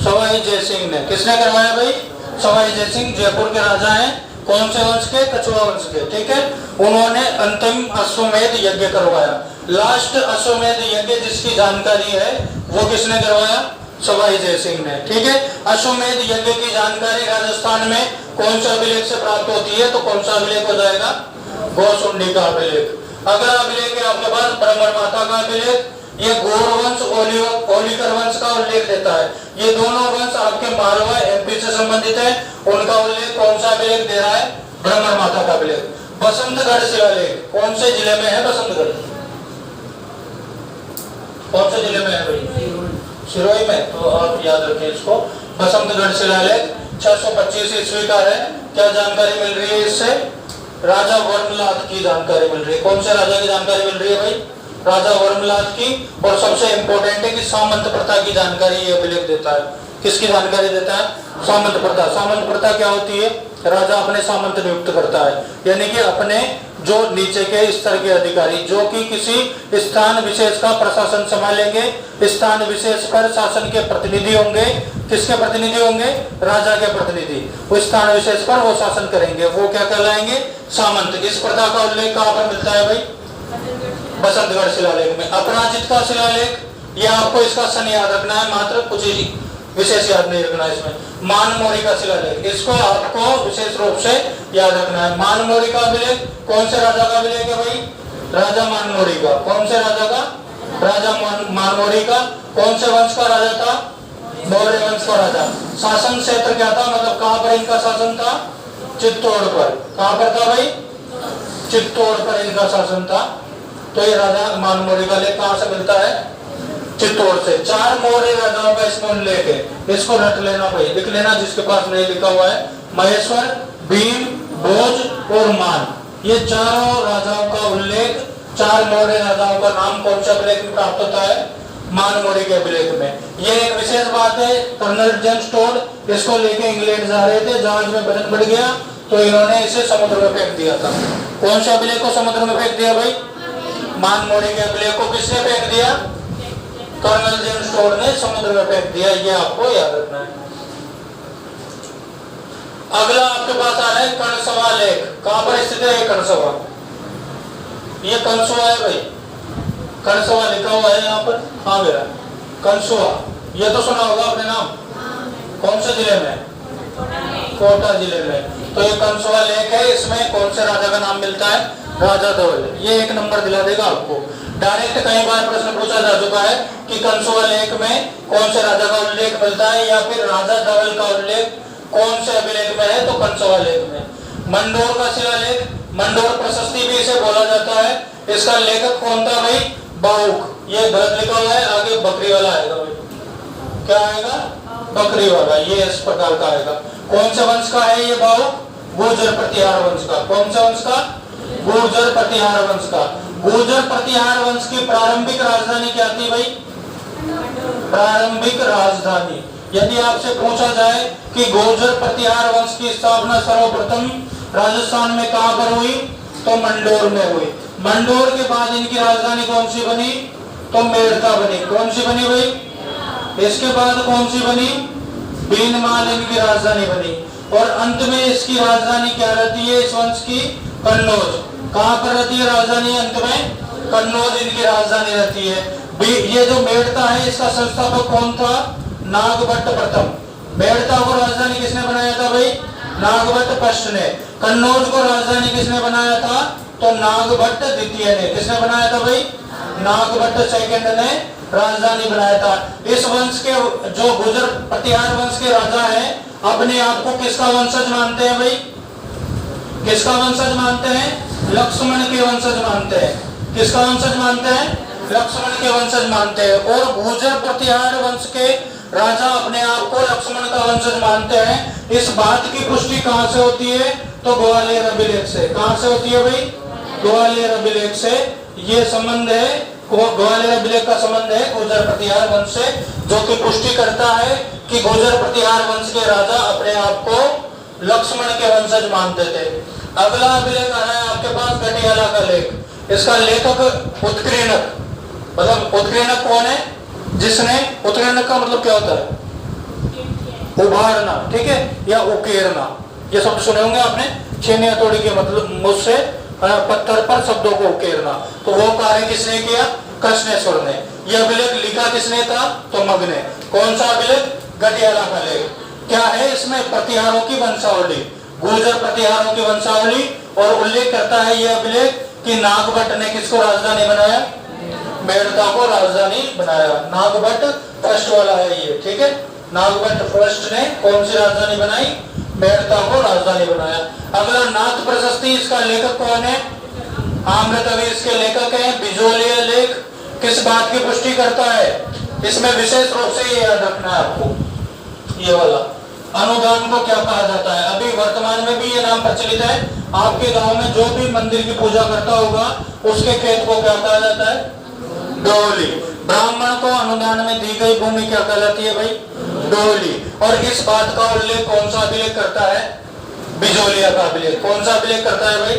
सवाई जयसिंह ने। किसने करवाया भाई? सवाई जयसिंह जयपुर के राजा हैं। कौन से वंश के? कछुआ वंश के, ठीक है। उन्होंने अंतिम अश्वमेध यज्ञ करवाया। लास्ट अश्वमेध यज्ञ जिसकी जानकारी है वो किसने करवाया? सवाई जयसिंह ने, ठीक है। अश्वमेध यज्ञ की जानकारी राजस्थान में कौन से अभिलेख से प्राप्त होती है? तो कौन सा अभिलेख हो जाएगा? गोसुंडी का अभिलेख। अगला अभिलेख है आपके पास ब्रह्मण माता का अभिलेख। ये गौर वंश ओलिकर वंश का उल्लेख देता है। ये दोनों वंश आपके मालवा एमपी से संबंधित है। उनका उल्लेख कौन सा अभिलेख दे रहा है? ब्रह्मण माता का अभिलेख। बसंतगढ़ शिलालेख कौन से जिले में है? बसंतगढ़ कौन से जिले में है भाई? सिरोही में। तो आप याद रखें इसको। बसंतगढ़ शिलालेख 625 ईस्वी का है। क्या जानकारी मिल रही है इससे? राजा वर्मलात की जानकारी मिल रही है। कौन से राजा की जानकारी मिल रही है भाई? राजा वर्मलात की। और सबसे इंपॉर्टेंट है कि सामंत प्रथा की जानकारी ये अभिलेख देता है। किसकी जानकारी देता है? सामंत प्रथा। सामंत प्रथा क्या होती है? राजा अपने सामंत नियुक्त करता है, यानी कि अपने जो नीचे के स्तर के अधिकारी जो कि किसी स्थान विशेष का प्रशासन संभालेंगे, स्थान विशेष पर शासन के प्रतिनिधि होंगे। किसके प्रतिनिधि होंगे? राजा के प्रतिनिधि। उस स्थान विशेष पर वो शासन करेंगे, वो क्या कहलाएंगे? सामंत। इस प्रथा का उल्लेख कहाँ पर मिलता है भाई? बसंतगढ़ शिलालेख में। अपराजित का शिलालेख, ये आपको इसका सन याद रखना है, मात्र कुछ ही विशेष याद नहीं रखना है इसमें। मानमोरी का शिलालेख, इसको आपको विशेष रूप से याद रखना है। मानमोरी का अभिलेख कौन से राजा का अभिलेख है भाई? राजा मानमोरी का। कौन से राजा का? राजा मानमोरी का। कौन से वंश का राजा था? मौर्य वंश का राजा। शासन क्षेत्र क्या था, मतलब कहाँ पर इनका शासन था? चित्तौड़ पर। कहाँ पर था भाई? चित्तौड़ पर इनका शासन था। तो ये राजा मानमोरी का लेख कहाँ से मिलता है? चित्तौड़ से। 4 मौर्य राजाओं का इसमें उल्लेख है, इसको रट लेना भाई, लिख लेना जिसके पास नहीं लिखा हुआ है। महेश्वर, भीम, भोज और मान, ये चारों राजाओं का उल्लेख, 4 मौर्य राजाओं का नाम कौन सा अभिलेख में प्राप्त होता है? मानमोरी के अभिलेख में। ये एक विशेष बात है। कर्नल जेम्स टोड इसको लेके इंग्लैंड जा रहे थे, जहाज में वजन बढ़ गया तो इन्होंने इसे समुद्र में फेंक दिया था। कौन से अभिलेख को समुद्र में फेंक दिया भाई? मानमोरी के अभिलेख को किसने फेंक दिया? कर्नल जेम्स टोड ने समुद्र में फेंक दिया। ये आपको याद रखना है। अगला आपके पास आ रहा है कणसवा लेख। कहां पर स्थित है कणसवा? ये कंसुआ है भाई, कणसवा लिखा हुआ है यहाँ पर। हाँ मेरा कंसुआ, ये तो सुना होगा आपने नाम। कौन से जिले में? कोटा जिले में। तो ये कंसुआ लेख है। इसमें कौन से राजा का नाम मिलता है? राजा धवल। ये 1 नंबर दिला देगा आपको। डायरेक्ट कई बार प्रश्न पूछा जा चुका है कि कंसुआ लेख में कौन से राजा का उल्लेख मिलता है, या फिर राजा धवल का उल्लेख कौन से अभिलेख में है? तो कंसुआ लेख में। मंडोर का शिलालेख, मंडोर प्रशस्ति भी इसे बोला जाता है। इसका लेखक कौन था भाई? बाउक। ये गलत लिखा हुआ है, आगे बकरी वाला आएगा भाई। क्या आएगा? बकरी वाला। ये इस प्रकार का आएगा। कौन से वंश का है ये बाउक? गुर्जर प्रतिहार वंश का। कौन से वंश का? गुर्जर प्रतिहार वंश का। गुर्जर प्रतिहार वंश की प्रारंभिक राजधानी क्या थी भाई? प्रारंभिक राजधानी, यदि आपसे पूछा जाए कि गुर्जर प्रतिहार वंश की स्थापना सर्वप्रथम राजस्थान में कहां पर हुई, तो मंडोर में हुई। मंडोर के बाद इनकी राजधानी कौन सी बनी? तो मेड़ता बनी। कौन सी बनी भाई? इसके बाद कौन सी बनी? बीनमाल इनकी राजधानी बनी। और अंत में इसकी राजधानी क्या रहती है इस वंश की? कन्नौज। कहाँ पर रहती है राजधानी अंत में? कन्नौज इनकी राजधानी रहती है। ये जो मेड़ता है इसका संस्थापक कौन था? नागभट्ट प्रथम। मेड़ता को राजधानी किसने बनाया था भाई? नागभट्ट फर्स्ट ने। कन्नौज को राजधानी किसने बनाया था? तो नागभट्ट द्वितीय ने। किसने बनाया था भाई? नागभट्ट सेकंड ने राजधानी बनाया था। इस वंश के जो गुर्जर प्रतिहार वंश के राजा हैं अपने आप को किसका वंशज मानते हैं भाई? किसका वंशज मानते हैं? लक्ष्मण के वंशज मानते हैं। किसका वंशज मानते हैं? लक्ष्मण के वंशज मानते हैं। और गुर्जर प्रतिहार वंश के राजा अपने आप को लक्ष्मण का वंशज मानते हैं। इस बात की पुष्टि कहां से होती है? तो ग्वालियर अभिलेख से। कहां से होती है भाई? ग्वालियर अभिलेख से। ये संबंध है, ग्वालियर अभिलेख का संबंध है गुर्जर प्रतिहार वंश से, जो कि पुष्टि करता है कि गुर्जर प्रतिहार वंश के राजा अपने आप को लक्ष्मण के वंशज मानते थे। अगला अभिलेख आ रहा है आपके पास गटियाला का लेख। इसका लेखक उत्कीर्णक, मतलब उत्कीर्णक कौन है? जिसने, उत्कीर्णक का मतलब क्या होता है? उभारना, ठीक है, या उकेरना। ये शब्द सुने होंगे आपने, छेनी हथौड़ी के मतलब मुझसे पत्थर पर शब्दों को उकेरना। तो वो कार्य किसने किया? कृष्णेश्वर ने। यह अभिलेख लिखा किसने था? तो मग ने। कौन सा अभिलेख? गटियाला का लेख। क्या है इसमें? प्रतिहारों की वंशावली, गुर्जर प्रतिहारों की वंशावली। और उल्लेख करता है यह अभिलेख कि नागभट्ट ने किसको राजधानी बनाया? मेड़ता को राजधानी बनाया। नागभट्ट फर्स्ट वाला है ये, ठीक है। नागभट्ट फर्स्ट ने कौन सी राजधानी बनाई? मेड़ता को राजधानी बनाया। अगला नाथ प्रशस्ति, इसका लेखक कौन है? आम्रतवी इसके लेखक हैं। बिजोलिया लेख किस बात की पुष्टि करता है? इसमें विशेष रूप से ये याद रखना है आपको, ये वाला अनुदान को क्या कहा जाता है। अभी वर्तमान में भी ये नाम प्रचलित है। आपके गांव में जो भी मंदिर की पूजा करता होगा उसके खेत को क्या कहा जाता है? डोली। ब्राह्मण को अनुदान में दी गई भूमि क्या कहलाती है भाई? डोली। और इस बात का उल्लेख कौन सा अभिलेख करता है? बिजोलिया का अभिलेख। कौन सा अभिलेख करता है भाई?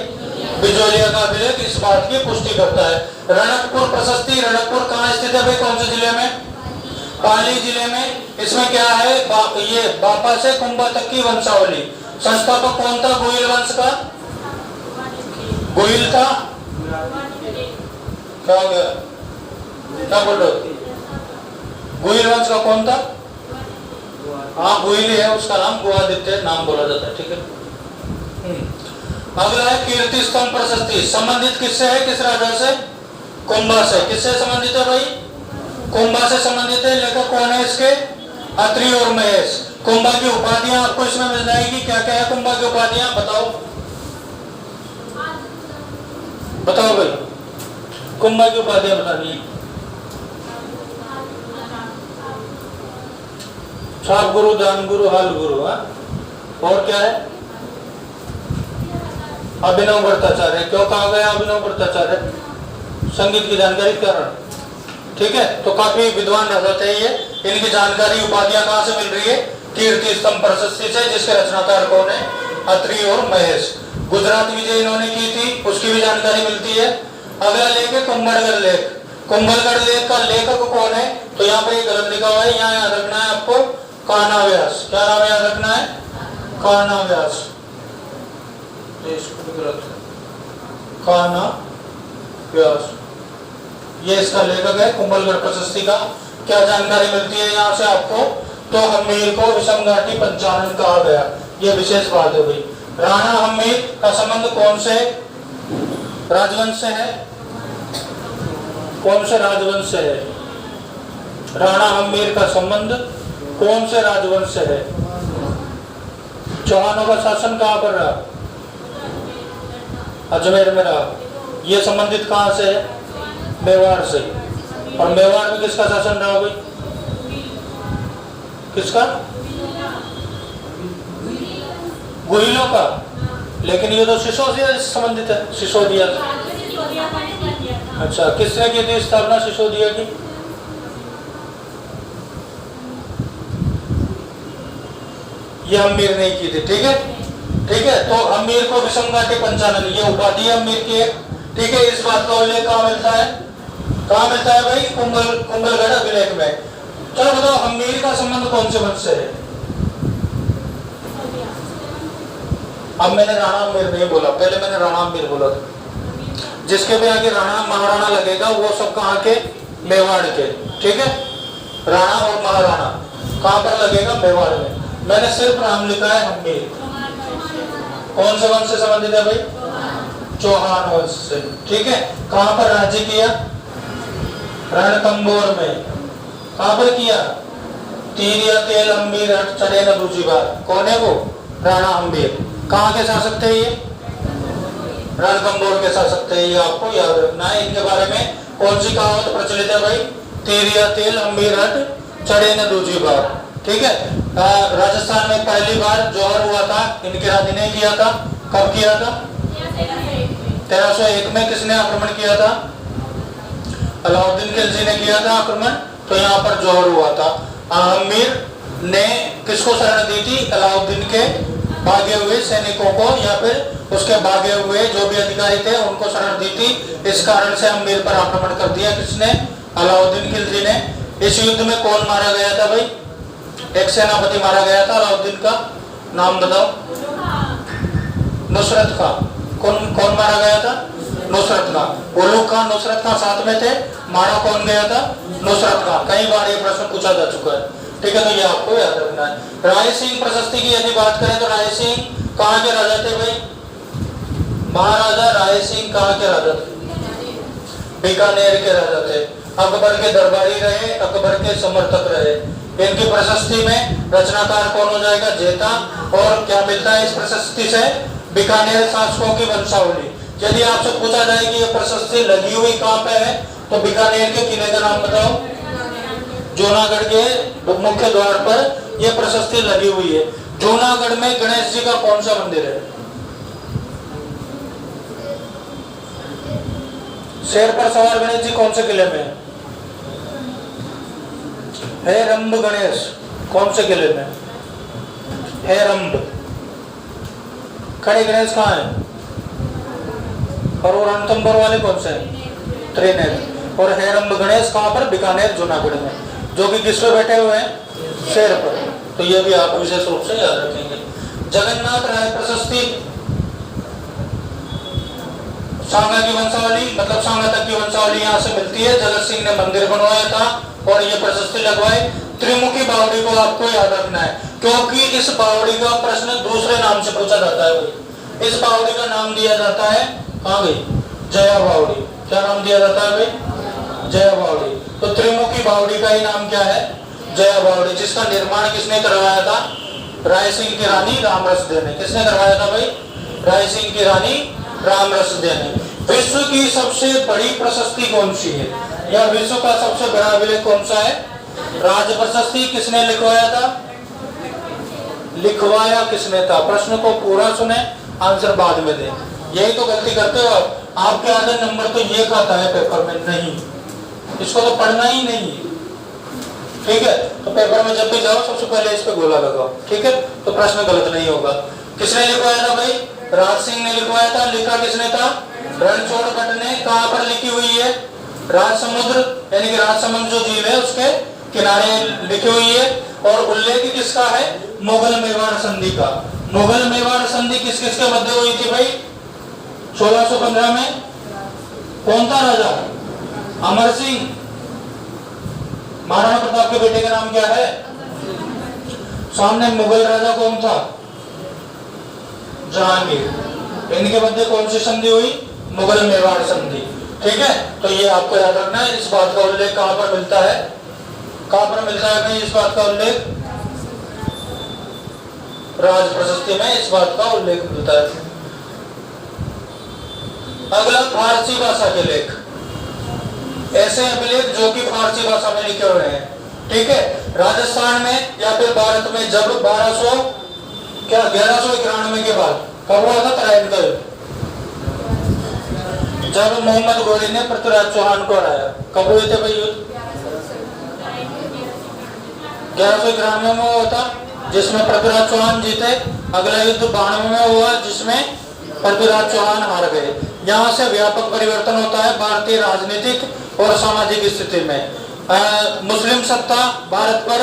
बिजोलिया का अभिलेख इस बात की पुष्टि करता है। रणकपुर प्रशस्ति, रणकपुर कहाँ स्थित है भाई? कौन से जिले में? पाली जिले में। इसमें क्या है? ये बापा से कुंभा तक की वंशावली। संस्थापक कौन था गोहिल वंश का? गोहिल था। क्या हो गया? क्या बोल रहे हो? गोहिल वंश का कौन था? हाँ गोहिल है, उसका नाम गुहादित्य नाम बोला जाता है, ठीक है। अगला है कीर्ति स्तंभ प्रशस्ति। संबंधित किससे है? किस राजा से? कुंभा से। किससे संबंधित है भाई? कुंभा से संबंधित है। लेखक कौन है इसके? अत्रि और महेश। कुंभा की उपाधियां आपको इसमें मिल जाएगी। क्या क्या है कुंभा की उपाधियां? बताओ बताओ भाई, कुंभा की उपाधियां बतानी। छाप गुरु, दान गुरु, हाल गुरु। और क्या है? अभिनव भट्टाचार्य। क्यों कहा गया अभिनव भट्टाचार्य? संगीत की जानकारी के कारण, ठीक है। तो काफी विद्वान राजा थे ये। इनकी जानकारी उपाधियां कहां से मिल रही है? कीर्ति स्तंभ प्रशस्ति से, जिसके रचनाकार कौन है? अत्रि और महेश। गुजरात विजय इन्होंने की थी, उसकी भी जानकारी मिलती है। अगला लेख है कुंभलगढ़ लेख। कुंभलगढ़ लेख का लेखक कौन है? तो यहाँ पे गलत लिखा हुआ है, यहाँ याद रखना है आपको, कान्हा व्यास। क्या नाम याद रखना है? कान्हा व्यास। कान्हा व्यास, ये इसका लेखक है कुंभलगढ़ प्रशस्ति का। क्या जानकारी मिलती है यहाँ से आपको? तो हम्मीर को विषम घाटी पंचानन कहा गया। ये विशेष बात है भाई। राणा हम्मीर का संबंध कौन से राजवंश से है? कौन से राजवंश से है? राणा हम्मीर का संबंध कौन से राजवंश से है? चौहानों का शासन कहाँ पर रहा? अजमेर में रहा। ये संबंधित कहाँ से है? मेवाड़ से। और मेवाड़ में किसका शासन रहा भाई? किसका? गोहिलों का। लेकिन ये तो सिसोदिया से संबंधित है। सिसोदिया। अच्छा, किसने की थी स्थापना सिसोदिया की? ये हम्मीर ने की थी, ठीक है। ठीक है, तो हम्मीर को विषम घाटी पंचानन, ये उपाधि है हम्मीर की एक, ठीक है। इस बात का उल्लेख कहाँ मिलता है? कहाँ मिलता है भाई? कुंभलगढ़ अभिलेख में। चलो बताओ, हम्मीर का संबंध कौन से वंश से है? अब मैंने राणामीर नहीं बोला, पहले मैंने राणामीर बोला था। जिसके भी आगे राणा महाराणा लगेगा वो सब कहाँ के? मेवाड़ के। ठीक है, राणा और महाराणा कहाँ पर लगेगा? मेवाड़ में। मैंने सिर्फ नाम लिखा है हम्मीर। कौन से वंश से संबंधित है भाई? चौहान वंश से। ठीक है, कहाँ पर राज्य किया? रणथंभौर में। कहाँ पर किया? तीर या तेल हम्मीर हट चढ़े न दूसरी बार। कौन है वो? राणा हम्मीर। कहाँ के शासक थे ये? रणथंभौर के शासक थे। ये आपको याद रखना है। इनके बारे में कौन सी कहावत प्रचलित है भाई? तीर या तेल हम्मीर हट चढ़े न दूसरी बार। ठीक है, राजस्थान में पहली बार जौहर हुआ था, इनके राजा ने किया था। कब किया था? 1301 में। किसने आक्रमण किया था? अलाउद्दीन खिलजी ने किया था आक्रमण। तो यहाँ पर जौहर हुआ था। हम्मीर ने किसको शरण दी थी? अलाउद्दीन के भागे हुए सैनिकों को या फिर उसके भागे हुए जो भी अधिकारी थे उनको शरण दी थी। इस कारण से हम्मीर पर आक्रमण कर दिया। किसने? अलाउद्दीन खिलजी ने। इस युद्ध में कौन मारा गया था भाई? एक सेनापति मारा गया था अलाउद्दीन का, नाम बताओ। नुसरत खां। कौन मारा गया था? नुसरत खां। उलुग खां, नुसरत खां साथ में थे। मारा कौन गया था? नुसरत खां। कई बार ये प्रश्न पूछा जा चुका है। ठीक है, तो ये आपको याद रखना है। राय सिंह प्रशस्ति की यदि बात करें तो राय सिंह कहाँ के राजा थे भाई? महाराजा राय सिंह कहाँ के राजा थे? बीकानेर के राजा थे। अकबर के दरबारी रहे, अकबर के समर्थक रहे। इनकी प्रशस्ति में रचनाकार कौन हो जाएगा? जेता। और क्या मिलता है इस प्रशस्ति से? बीकानेर शासकों की वंशावली। यदि आपसे पूछा जाए कि ये प्रशस्ति लगी हुई कहाँ पे है तो बीकानेर के किले का नाम बताओ। जूनागढ़ के मुख्य द्वार पर यह प्रशस्ति लगी हुई है। जूनागढ़ में गणेश जी का कौन सा मंदिर है? शेर पर सवार गणेश जी कौन से किले में है? रंभ गणेश कौन से किले में है? रंभ। खड़े गणेश कहाँ है? और वो रणथंभौर वाले कौन से हैं? त्रिनेत्र। और है रंभ गणेश कहाँ पर? बीकानेर जूनागढ़ में। जो कि किस पे बैठे हुए हैं? शेर पर। तो ये भी आप विशेष रूप से याद रखेंगे। जगन्नाथ राय प्रशस्ति सांगा की वंशावली, मतलब सांगा तक की वंशावली यहाँ से मिलती है। जगत सिंह ने मंदिर बनवाया था और ये प्रशस्ति लगवाए। त्रिमुखी बावड़ी को आपको याद रखना है क्योंकि इस बावड़ी का प्रश्न दूसरे नाम से पूछा जाता है। इस बावड़ी का नाम दिया जाता है कहाँ गई? जया बावड़ी। क्या नाम दिया जाता है भाई? जया बावड़ी। तो त्रिमुखी बावड़ी का ही नाम क्या है? जया बावड़ी। जिसका निर्माण किसने करवाया था? राय सिंह की रानी रामरसदे ने। किसने करवाया था भाई? राय सिंह की रानी रामरसदे ने। विश्व की सबसे बड़ी प्रशस्ति कौन सी है या विश्व का सबसे बड़ा अभिलेख कौन सा है? राज प्रशस्ति। किसने लिखवाया था? लिखवाया किसने था? प्रश्न को पूरा सुने, आंसर बाद में दें। यही तो गलती करते हो आप। आपके आधे नंबर तो ये खाता है पेपर में, नहीं इसको तो पढ़ना ही नहीं। ठीक है, तो पेपर में जब भी जाओ सबसे पहले इस पे गोला लगाओ। ठीक है, तो प्रश्न गलत नहीं होगा। किसने लिखवाया था भाई? राज सिंह ने लिखवाया था। लिखा किसने था? रणछोड़ भट्ट ने। कहाँ पर लिखी हुई है? राजसमुद्र यानी कि राजसमंद जो झील है उसके किनारे लिखी हुई है। और उल्लेख किसका है? मुगल मेवाड़ संधि का। मुगल मेवाड़ संधि किस किस के मध्य हुई थी भाई? 1615 में। कौन था राजा? अमर सिंह। महाराणा प्रताप के बेटे का नाम क्या है? सामने मुगल राजा कौन था? जहांगीर। इनके मध्य कौन सी संधि हुई? मुगल मेवाड़ संधि। ठीक है, तो ये आपको याद रखना है। इस बात का उल्लेख कहां पर मिलता है? कहां पर मिलता है भाई इस बात का उल्लेख? राज प्रशस्ति में इस बात का उल्लेख मिलता है। अगला फारसी भाषा के लेख। ऐसे अभिलेख जो कि फारसी भाषा में लिखे हुए हैं। ठीक है, राजस्थान में या फिर भारत में जब 1191 के बाद कब हुआ था तराइन का युद्ध? जब मोहम्मद गोरी ने पृथ्वीराज चौहान को हराया। कब हुए थे भाई युद्ध? 1191 में हुआ था जिसमें पृथ्वीराज चौहान जीते। अगला युद्ध 92 में हुआ जिसमें पृथ्वीराज चौहान हार गए। यहाँ से व्यापक परिवर्तन होता है भारतीय राजनीतिक और सामाजिक स्थिति में। मुस्लिम सत्ता भारत पर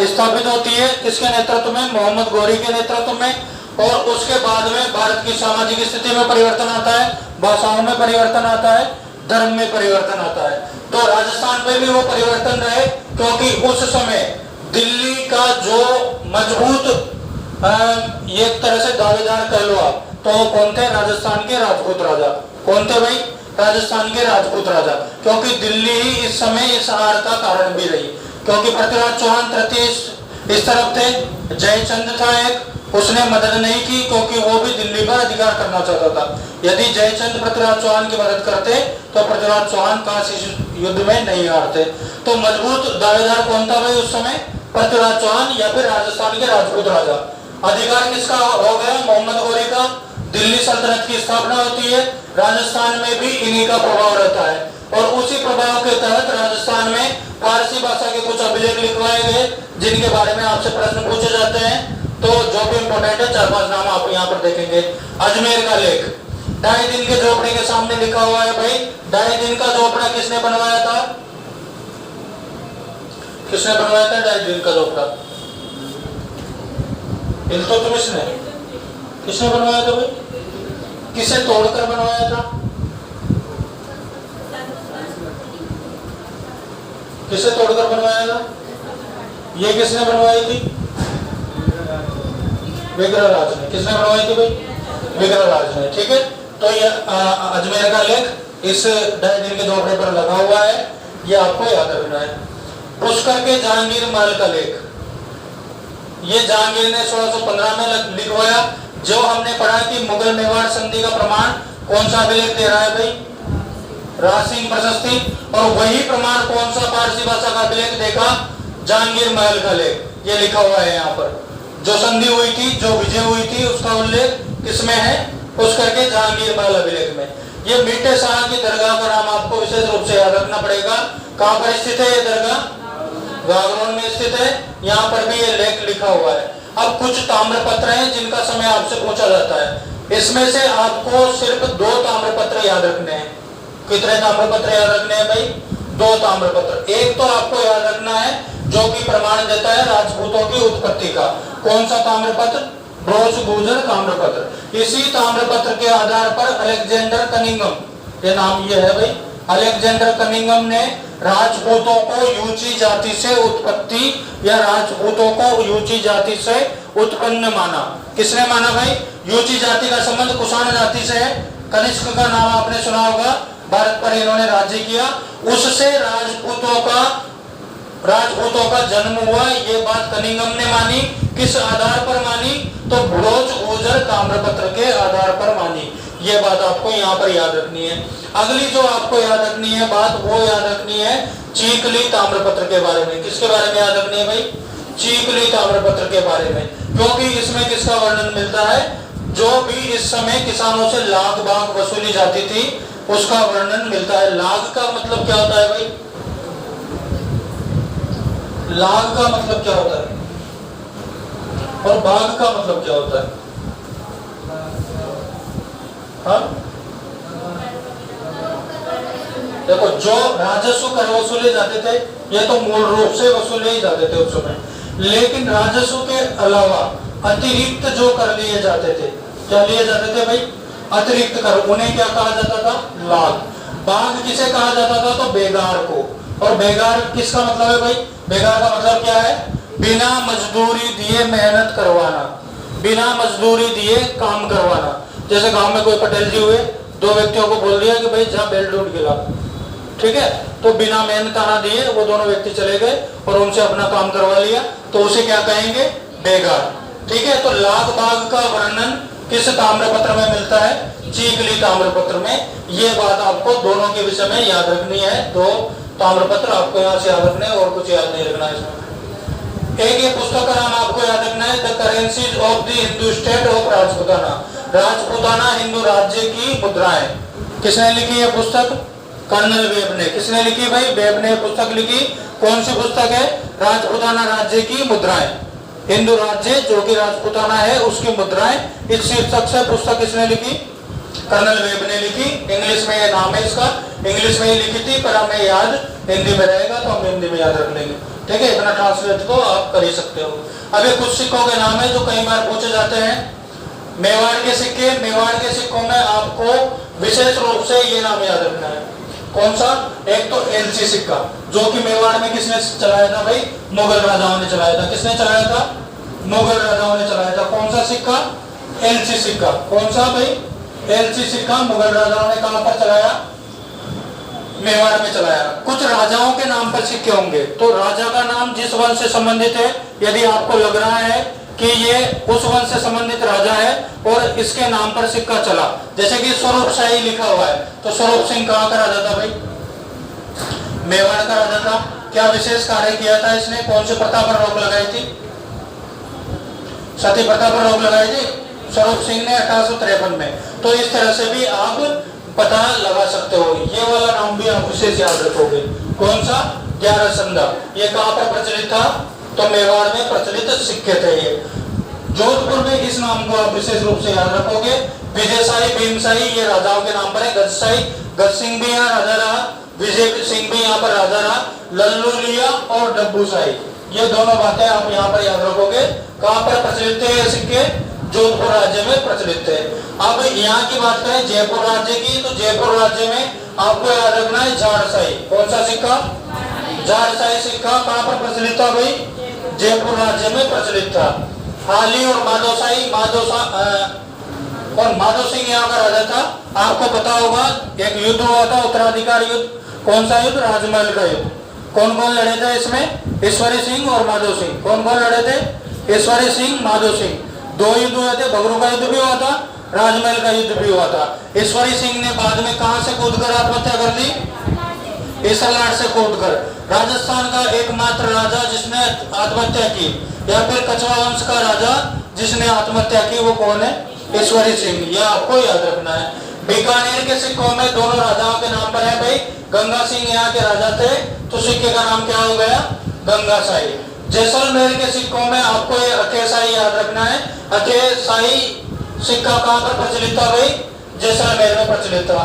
स्थापित होती है। किसके नेतृत्व में? मोहम्मद गोरी के नेतृत्व में। और उसके बाद में भारत की सामाजिक स्थिति में परिवर्तन आता है, भाषाओं में परिवर्तन आता है, धर्म में परिवर्तन आता है। तो राजस्थान में भी वो परिवर्तन रहे, क्योंकि उस समय दिल्ली का जो मजबूत एक तरह से दावेदार कह लो आप, तो कौन थे? राजस्थान के राजपूत राजा। कौन थे भाई? राजस्थान के राजपूत राजा। क्योंकि दिल्ली ही इस समय इस हार का कारण भी रही, क्योंकि पृथ्वीराज चौहान तृतीय इस तरफ थे, जयचंद था एक, उसने मदद नहीं की क्योंकि वो भी दिल्ली पर अधिकार करना चाहता था। यदि जयचंद पृथ्वीराज चौहान की मदद करते तो पृथ्वीराज चौहान काशी युद्ध में नहीं हारते। तो मजबूत दावेदार कौन था भाई उस समय? पृथ्वीराज चौहान या फिर राजस्थान के राजपूत राजा। अधिकार किसका हो गया? मोहम्मद गौरी का। दिल्ली सल्तनत की स्थापना होती है, राजस्थान में भी इन्हीं का प्रभाव रहता है, और उसी प्रभाव के तहत राजस्थान में फारसी भाषा के कुछ अभिलेख लिखवाए गए, जिनके बारे में आपसे प्रश्न पूछे जाते हैं। तो जो भी इंपॉर्टेंट है 4-5 नाम आप यहाँ पर देखेंगे। अजमेर का लेख, 2.5 दिन के झोपड़े के सामने लिखा हुआ है भाई। 2.5 दिन का झोपड़ा किसने बनवाया था? किसने बनवाया था 2.5 दिन का झोपड़ा? इल्तुतमिश ने। किसने बनवाया था भाई? किसे तोड़कर बनवाया था? किसे तोड़कर बनवाया था? ये किसने बनवाई थी? विग्रहराज ने। किसने बनवाई थी भाई? विग्रहराज ने। ठीक है, तो ये अजमेर का लेख इस 2.5 दिन के झोपड़े पर लगा हुआ है, ये आपको याद रखना है। पुष्कर के जहांगीर महल का लेख, ये जहांगीर ने 1615 में लिखवाया। जो हमने पढ़ा कि मुगल मेवाड़ संधि का प्रमाण कौन सा अभिलेख दे रहा है भाई? राजसिंह प्रशस्ति। और वही प्रमाण कौन सा फारसी भाषा का अभिलेख देखा? जहांगीर महल का लेख। ये लिखा हुआ है यहाँ पर, जो संधि हुई थी, जो विजय हुई थी, उसका उल्लेख किसमें है? पुष्कर के जहांगीर महल अभिलेख में। ये मीठे शाह की दरगाह का नाम आपको विशेष रूप से याद रखना पड़ेगा। कहाँ पर स्थित है ये दरगाह? गागरोन में स्थित है। यहाँ पर भी ये लेख लिखा हुआ है। अब कुछ ताम्रपत्र हैं जिनका समय आपसे पूछा जाता है। इसमें से आपको सिर्फ 2 ताम्रपत्र याद रखने हैं। कितने ताम्रपत्र याद रखने हैं भाई? 2 ताम्रपत्र। एक तो आपको याद रखना है जो कि प्रमाण देता है राजपूतों की उत्पत्ति का। कौन सा ताम्रपत्र? ब्रोच-बूजर ताम्रपत्र। इसी ताम्रपत्र के आधार पर अलेक्जेंडर कनिंघम, ये नाम ये है भाई, अलेक्जेंडर कनिंघम ने राजपूतों को यूची जाति से उत्पत्ति या राजपूतों को यूची जाति से उत्पन्न माना। किसने माना भाई? यूची जाति का संबंध कुषाण जाति से है। कनिष्क का नाम आपने सुना होगा, भारत पर इन्होंने राज्य किया, उससे राजपूतों का जन्म हुआ। ये बात कनिंघम ने मानी। किस आधार पर मानी? तो ब्रोच-बूजर ताम्रपत्र के आधार पर मानी। ये बात आपको यहाँ पर याद रखनी है। अगली जो आपको याद रखनी है बात, वो याद रखनी है चीकली ताम्रपत्र के बारे में। किसके बारे में याद रखनी है भाई? चीकली ताम्रपत्र के बारे में। क्योंकि इसमें किसका वर्णन मिलता है? जो भी इस समय किसानों से लाख बाग वसूली जाती थी, उसका वर्णन मिलता है। लाख का मतलब क्या होता है भाई? लाख का मतलब क्या होता है? और बाग का मतलब क्या होता है? हाँ? देखो, जो राजस्व कर वसूले जाते थे, ये तो मूल रूप से वसूले ही जाते थे उस समय, लेकिन राजस्व के अलावा अतिरिक्त जो कर लिए जाते थे, क्या लिए जाते थे भाई? अतिरिक्त कर, उन्हें क्या कहा जाता था? लाग। बाग किसे कहा जाता था? तो बेगार को। और बेगार किसका मतलब है भाई? बेगार का मतलब क्या है? बिना मजदूरी दिए मेहनत करवाना, बिना मजदूरी दिए काम करवाना। जैसे गांव में कोई पटेल जी हुए, 2 व्यक्तियों को बोल दिया कि भाई जा बेल ढूंढ के ला, ठीक है, तो बिना मेहनताना दिए वो दोनों व्यक्ति चले गए और उनसे अपना काम करवा लिया, तो उसे क्या कहेंगे? बेगार। ठीक है, तो लाग बाग का वर्णन किस ताम्रपत्र में मिलता है? चीकली ताम्रपत्र में। ये बात आपको दोनों के विषय में याद रखनी है। 2 ताम्रपत्र आपको यहाँ से याद रखने हैं और कुछ याद नहीं रखना है इसमें। एक ये पुस्तक का नाम आपको याद रखना है, the currencies of the Hindu state of Rajputana, Rajputana Hindu राज्य की मुद्राएं। किसने लिखी है पुस्तक? कर्नल वेब ने। किसने लिखी भाई? वेब ने पुस्तक लिखी। कौन सी पुस्तक है? राजपूताना राज्य की मुद्राएं, हिंदू राज्य जो कि राजपूताना है उसकी मुद्राएं। इस शीर्षक से पुस्तक किसने लिखी? कर्नल वेब ने लिखी। इंग्लिश में ये नाम है इसका, इंग्लिश में ही लिखी थी, पर हमें याद हिंदी में रहेगा तो हम हिंदी में याद रख लेंगे। ठीक है, इतना ट्रांसलेट तो आप कर ही सकते हो। अभी कुछ सिक्कों के नाम है जो कई बार पूछे जाते हैं। मेवाड़ के सिक्के, मेवाड़ के सिक्कों में आपको विशेष रूप से ये नाम याद रखना है। कौन सा? एक तो एलसी सिक्का, जो कि मेवाड़ में किसने चलाया था भाई? मुगल राजाओं ने चलाया था। किसने चलाया था? मुगल राजाओं ने चलाया था। कौन सा सिक्का? एलसी सिक्का। कौन सा भाई? एलसी सिक्का मुगल राजाओं ने कहां पर चलाया? मेवाड़ में चलाया। कुछ राजाओं के नाम पर सिक्के होंगे, तो राजा का नाम जिस वंश से संबंधित है, यदि आपको लग रहा है कि ये उस वंश से संबंधित राजा है और इसके नाम पर सिक्का चला, जैसे कि स्वरूप शाही लिखा हुआ है, तो स्वरूप सिंह कहाँ का राजा था भाई? मेवाड़ का राजा था। क्या विशेष कार्य किया था इसने? कौन सी प्रथा पर रोक लगाई थी? सती प्रथा पर रोक लगाई थी स्वरूप सिंह ने 1853 में। तो इस तरह से भी आप पता लगा सकते हो। ये वाला नाम भी आप विशेष याद रखोगे। कौन सा? 11 संधा। ये कहाँ पर प्रचलित था? तो मेवाड़ में प्रचलित सिक्के थे ये। जोधपुर में इस नाम को आप विशेष रूप से याद रखोगे। विजयशाही, भीमशाही ये राजाओं के नाम पर है। गजशाही, गज सिंह भी यहाँ राजा रहा, विजय सिंह भी यहाँ पर राजा रहा। लल्लू लिया और डब्बू शाही, ये दोनों बातें आप यहाँ पर याद रखोगे। कहाँ पर प्रचलित थे ये सिक्के? जोधपुर राज्य में प्रचलित थे। अब यहाँ की बात करें जयपुर राज्य की, तो जयपुर राज्य में आपको याद रखना है झाड़शाही। कौन सा सिक्का? झाड़शाही सिक्का कहाँ पर प्रचलित था भाई? जयपुर राज्य में प्रचलित था। हाली और माधोशाही, माधो सिंह यहाँ का राजा था। आपको पता होगा एक युद्ध हुआ था, उत्तराधिकार युद्ध। कौन सा युद्ध? राजमहल का युद्ध। कौन कौन लड़े थे इसमें? ईश्वरी सिंह और माधो सिंह। कौन कौन लड़े थे? ईश्वरी सिंह, माधो सिंह। दो युद्ध हुए थे, बगरू का युद्ध भी हुआ था, राजमहल का युद्ध भी हुआ था। ईश्वरी सिंह ने बाद में कहां से कूदकर आत्महत्या कर ली? इसरलाट से कूदकर। राजस्थान का एकमात्र राजा जिसने आत्महत्या की, या फिर कछवा वंश का राजा जिसने आत्महत्या की, वो कौन है? ईश्वरी सिंह। यह आपको याद रखना है। बीकानेर के सिक्कों में दोनों राजाओं के नाम पर है भाई। गंगा सिंह यहाँ के राजा थे, तो सिक्के का नाम क्या हो गया? गंगाशाही। जैसलमेर के सिक्कों में आपको ये अकेशाही याद रखना है। अकेशाही सिक्का कहाँ पर प्रचलित था भाई? जैसलमेर में प्रचलित था।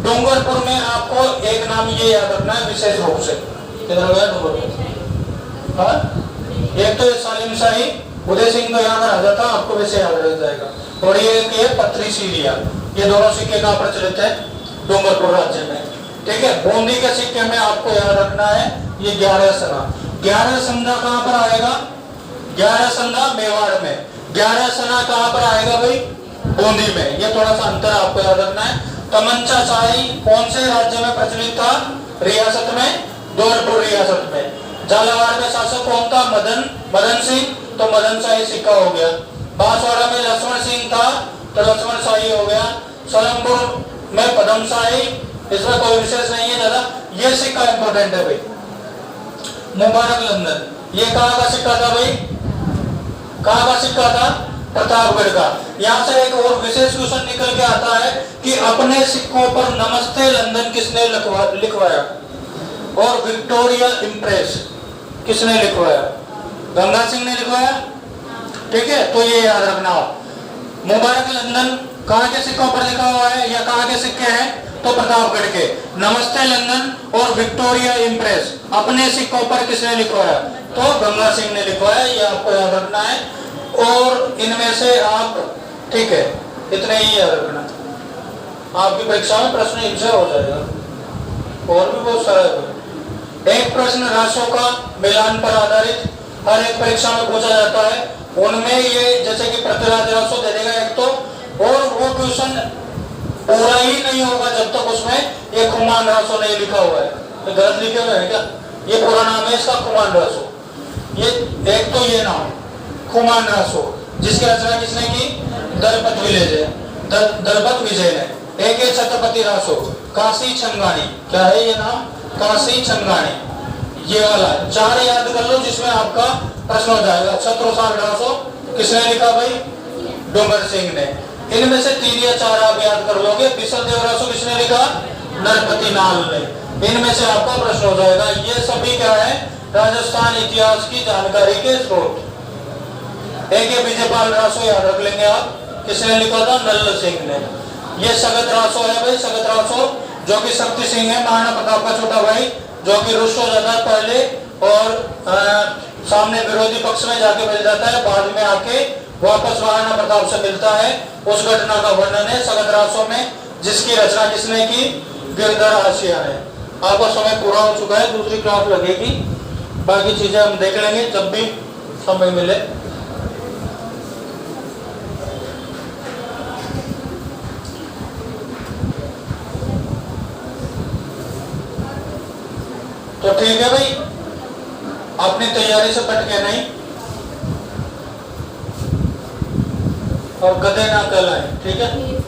डूंगरपुर में आपको एक नाम ये याद रखना है विशेष रूप से। किधर गया डूंगरपुर? हाँ, एक तो सालिम शाही, उदय सिंह तो यहाँ का राजा था, आपको वैसे याद रह जाएगा। और ये पत्री सीरिया, ये दोनों सिक्के कहाँ प्रचलित है? डूंगरपुर राज्य में। ठीक है। बूंदी के सिक्के में आपको याद रखना है ये 11 सना। 11 संधा कहाँ पर आएगा? 11 संधा मेवाड़ में। 11 सना कहाँ पर आएगा भाई? बूंदी में। ये थोड़ा सा अंतर आपको याद रखना है। तमंचा शाही कौन से राज्य में प्रचलित था? रियासत में, धौलपुर रियासत में। झालावाड़ में शासक कौन था? मदन सिंह, तो मदन शाही सिक्का हो गया। बांसवाड़ा में लक्ष्मण सिंह था, तो लक्ष्मण शाही हो गया। सलमपुर में पदम शाही, इसमें कोई विशेष नहीं है दादा। ये सिक्का इंपॉर्टेंट है भाई। मुबारक लंदन, ये कहाँ का सिक्का था भाई? कहाँ का सिक्का था? प्रतापगढ़ का। यहाँ से एक और विशेष क्वेश्चन निकल के आता है कि अपने सिक्कों पर नमस्ते लंदन किसने लिखवाया और विक्टोरिया इंप्रेस किसने लिखवाया? गंगा सिंह ने लिखवाया। ठीक है, तो ये याद रखना। मुबारक लंदन कहाँ के सिक्कों पर लिखा हुआ है या कहाँ के सिक्के हैं? तो प्रतापगढ़ के। नमस्ते लंदन और विक्टोरिया इंप्रेस अपने सिक्कों पर किसने लिखवाया? तो गंगा सिंह ने लिखवाया। ये आपको याद रखना है। और इनमें से आप, ठीक है, इतने ही याद रखना। आपकी परीक्षा में प्रश्न इनसे हो जाएगा, और भी बहुत सारे। एक प्रश्न राशियों का मिलान पर आधारित हर एक परीक्षा में पूछा जाता है। उनमें ये जैसे कि प्रतिराज राशि दे देगा एक तो, और वो क्वेश्चन पूरा ही नहीं होगा जब तक उसमें ये खुमान राशि नहीं लिखा हुआ है। तो गलत लिखे हुए है क्या? ये पूरा नाम है इसका खुमान राशि। ये एक तो ये नाम खुमान राशि, जिसकी रचना किसने की? दलपत विजय ने। एक है छत्रपति राशि, काशी छंगानी। क्या है ये नाम? काशी छंगानी। ये वाला 4 याद कर लो, जिसमें आपका प्रश्न हो जाएगा। छत्रसाल राशि किसने लिखा भाई? डोंगर सिंह ने। इनमें से 3 या 4 आप याद कर लोगे। बिसल देव राशि किसने लिखा? नरपति नाल ने। इनमें से आपका प्रश्न हो जाएगा। ये सभी क्या है? राजस्थान इतिहास की जानकारी के स्रोत। एक ये विजयपाल रासो याद रख लेंगे आप, किसने लिखा था? नल्ल सिंह ने। ये सगत रासो है भाई, सगत रासो, जो कि शक्ति सिंह है, महाराणा प्रताप का छोटा भाई, जो कि रुष्ट हो जाता है पहले और सामने विरोधी पक्ष में जाके मिल जाता है, बाद में आके वापस महाराणा प्रताप से मिलता है। उस घटना का वर्णन है सगतरासों में, जिसकी रचना किसने की? गिरधर आसिया ने। आपका समय पूरा हो चुका है, दूसरी क्लास लगेगी, बाकी चीजें हम देख लेंगे जब भी समय मिले। तो ठीक है भाई, अपनी तैयारी से पटके नहीं और गधे ना कहलाए, ठीक है।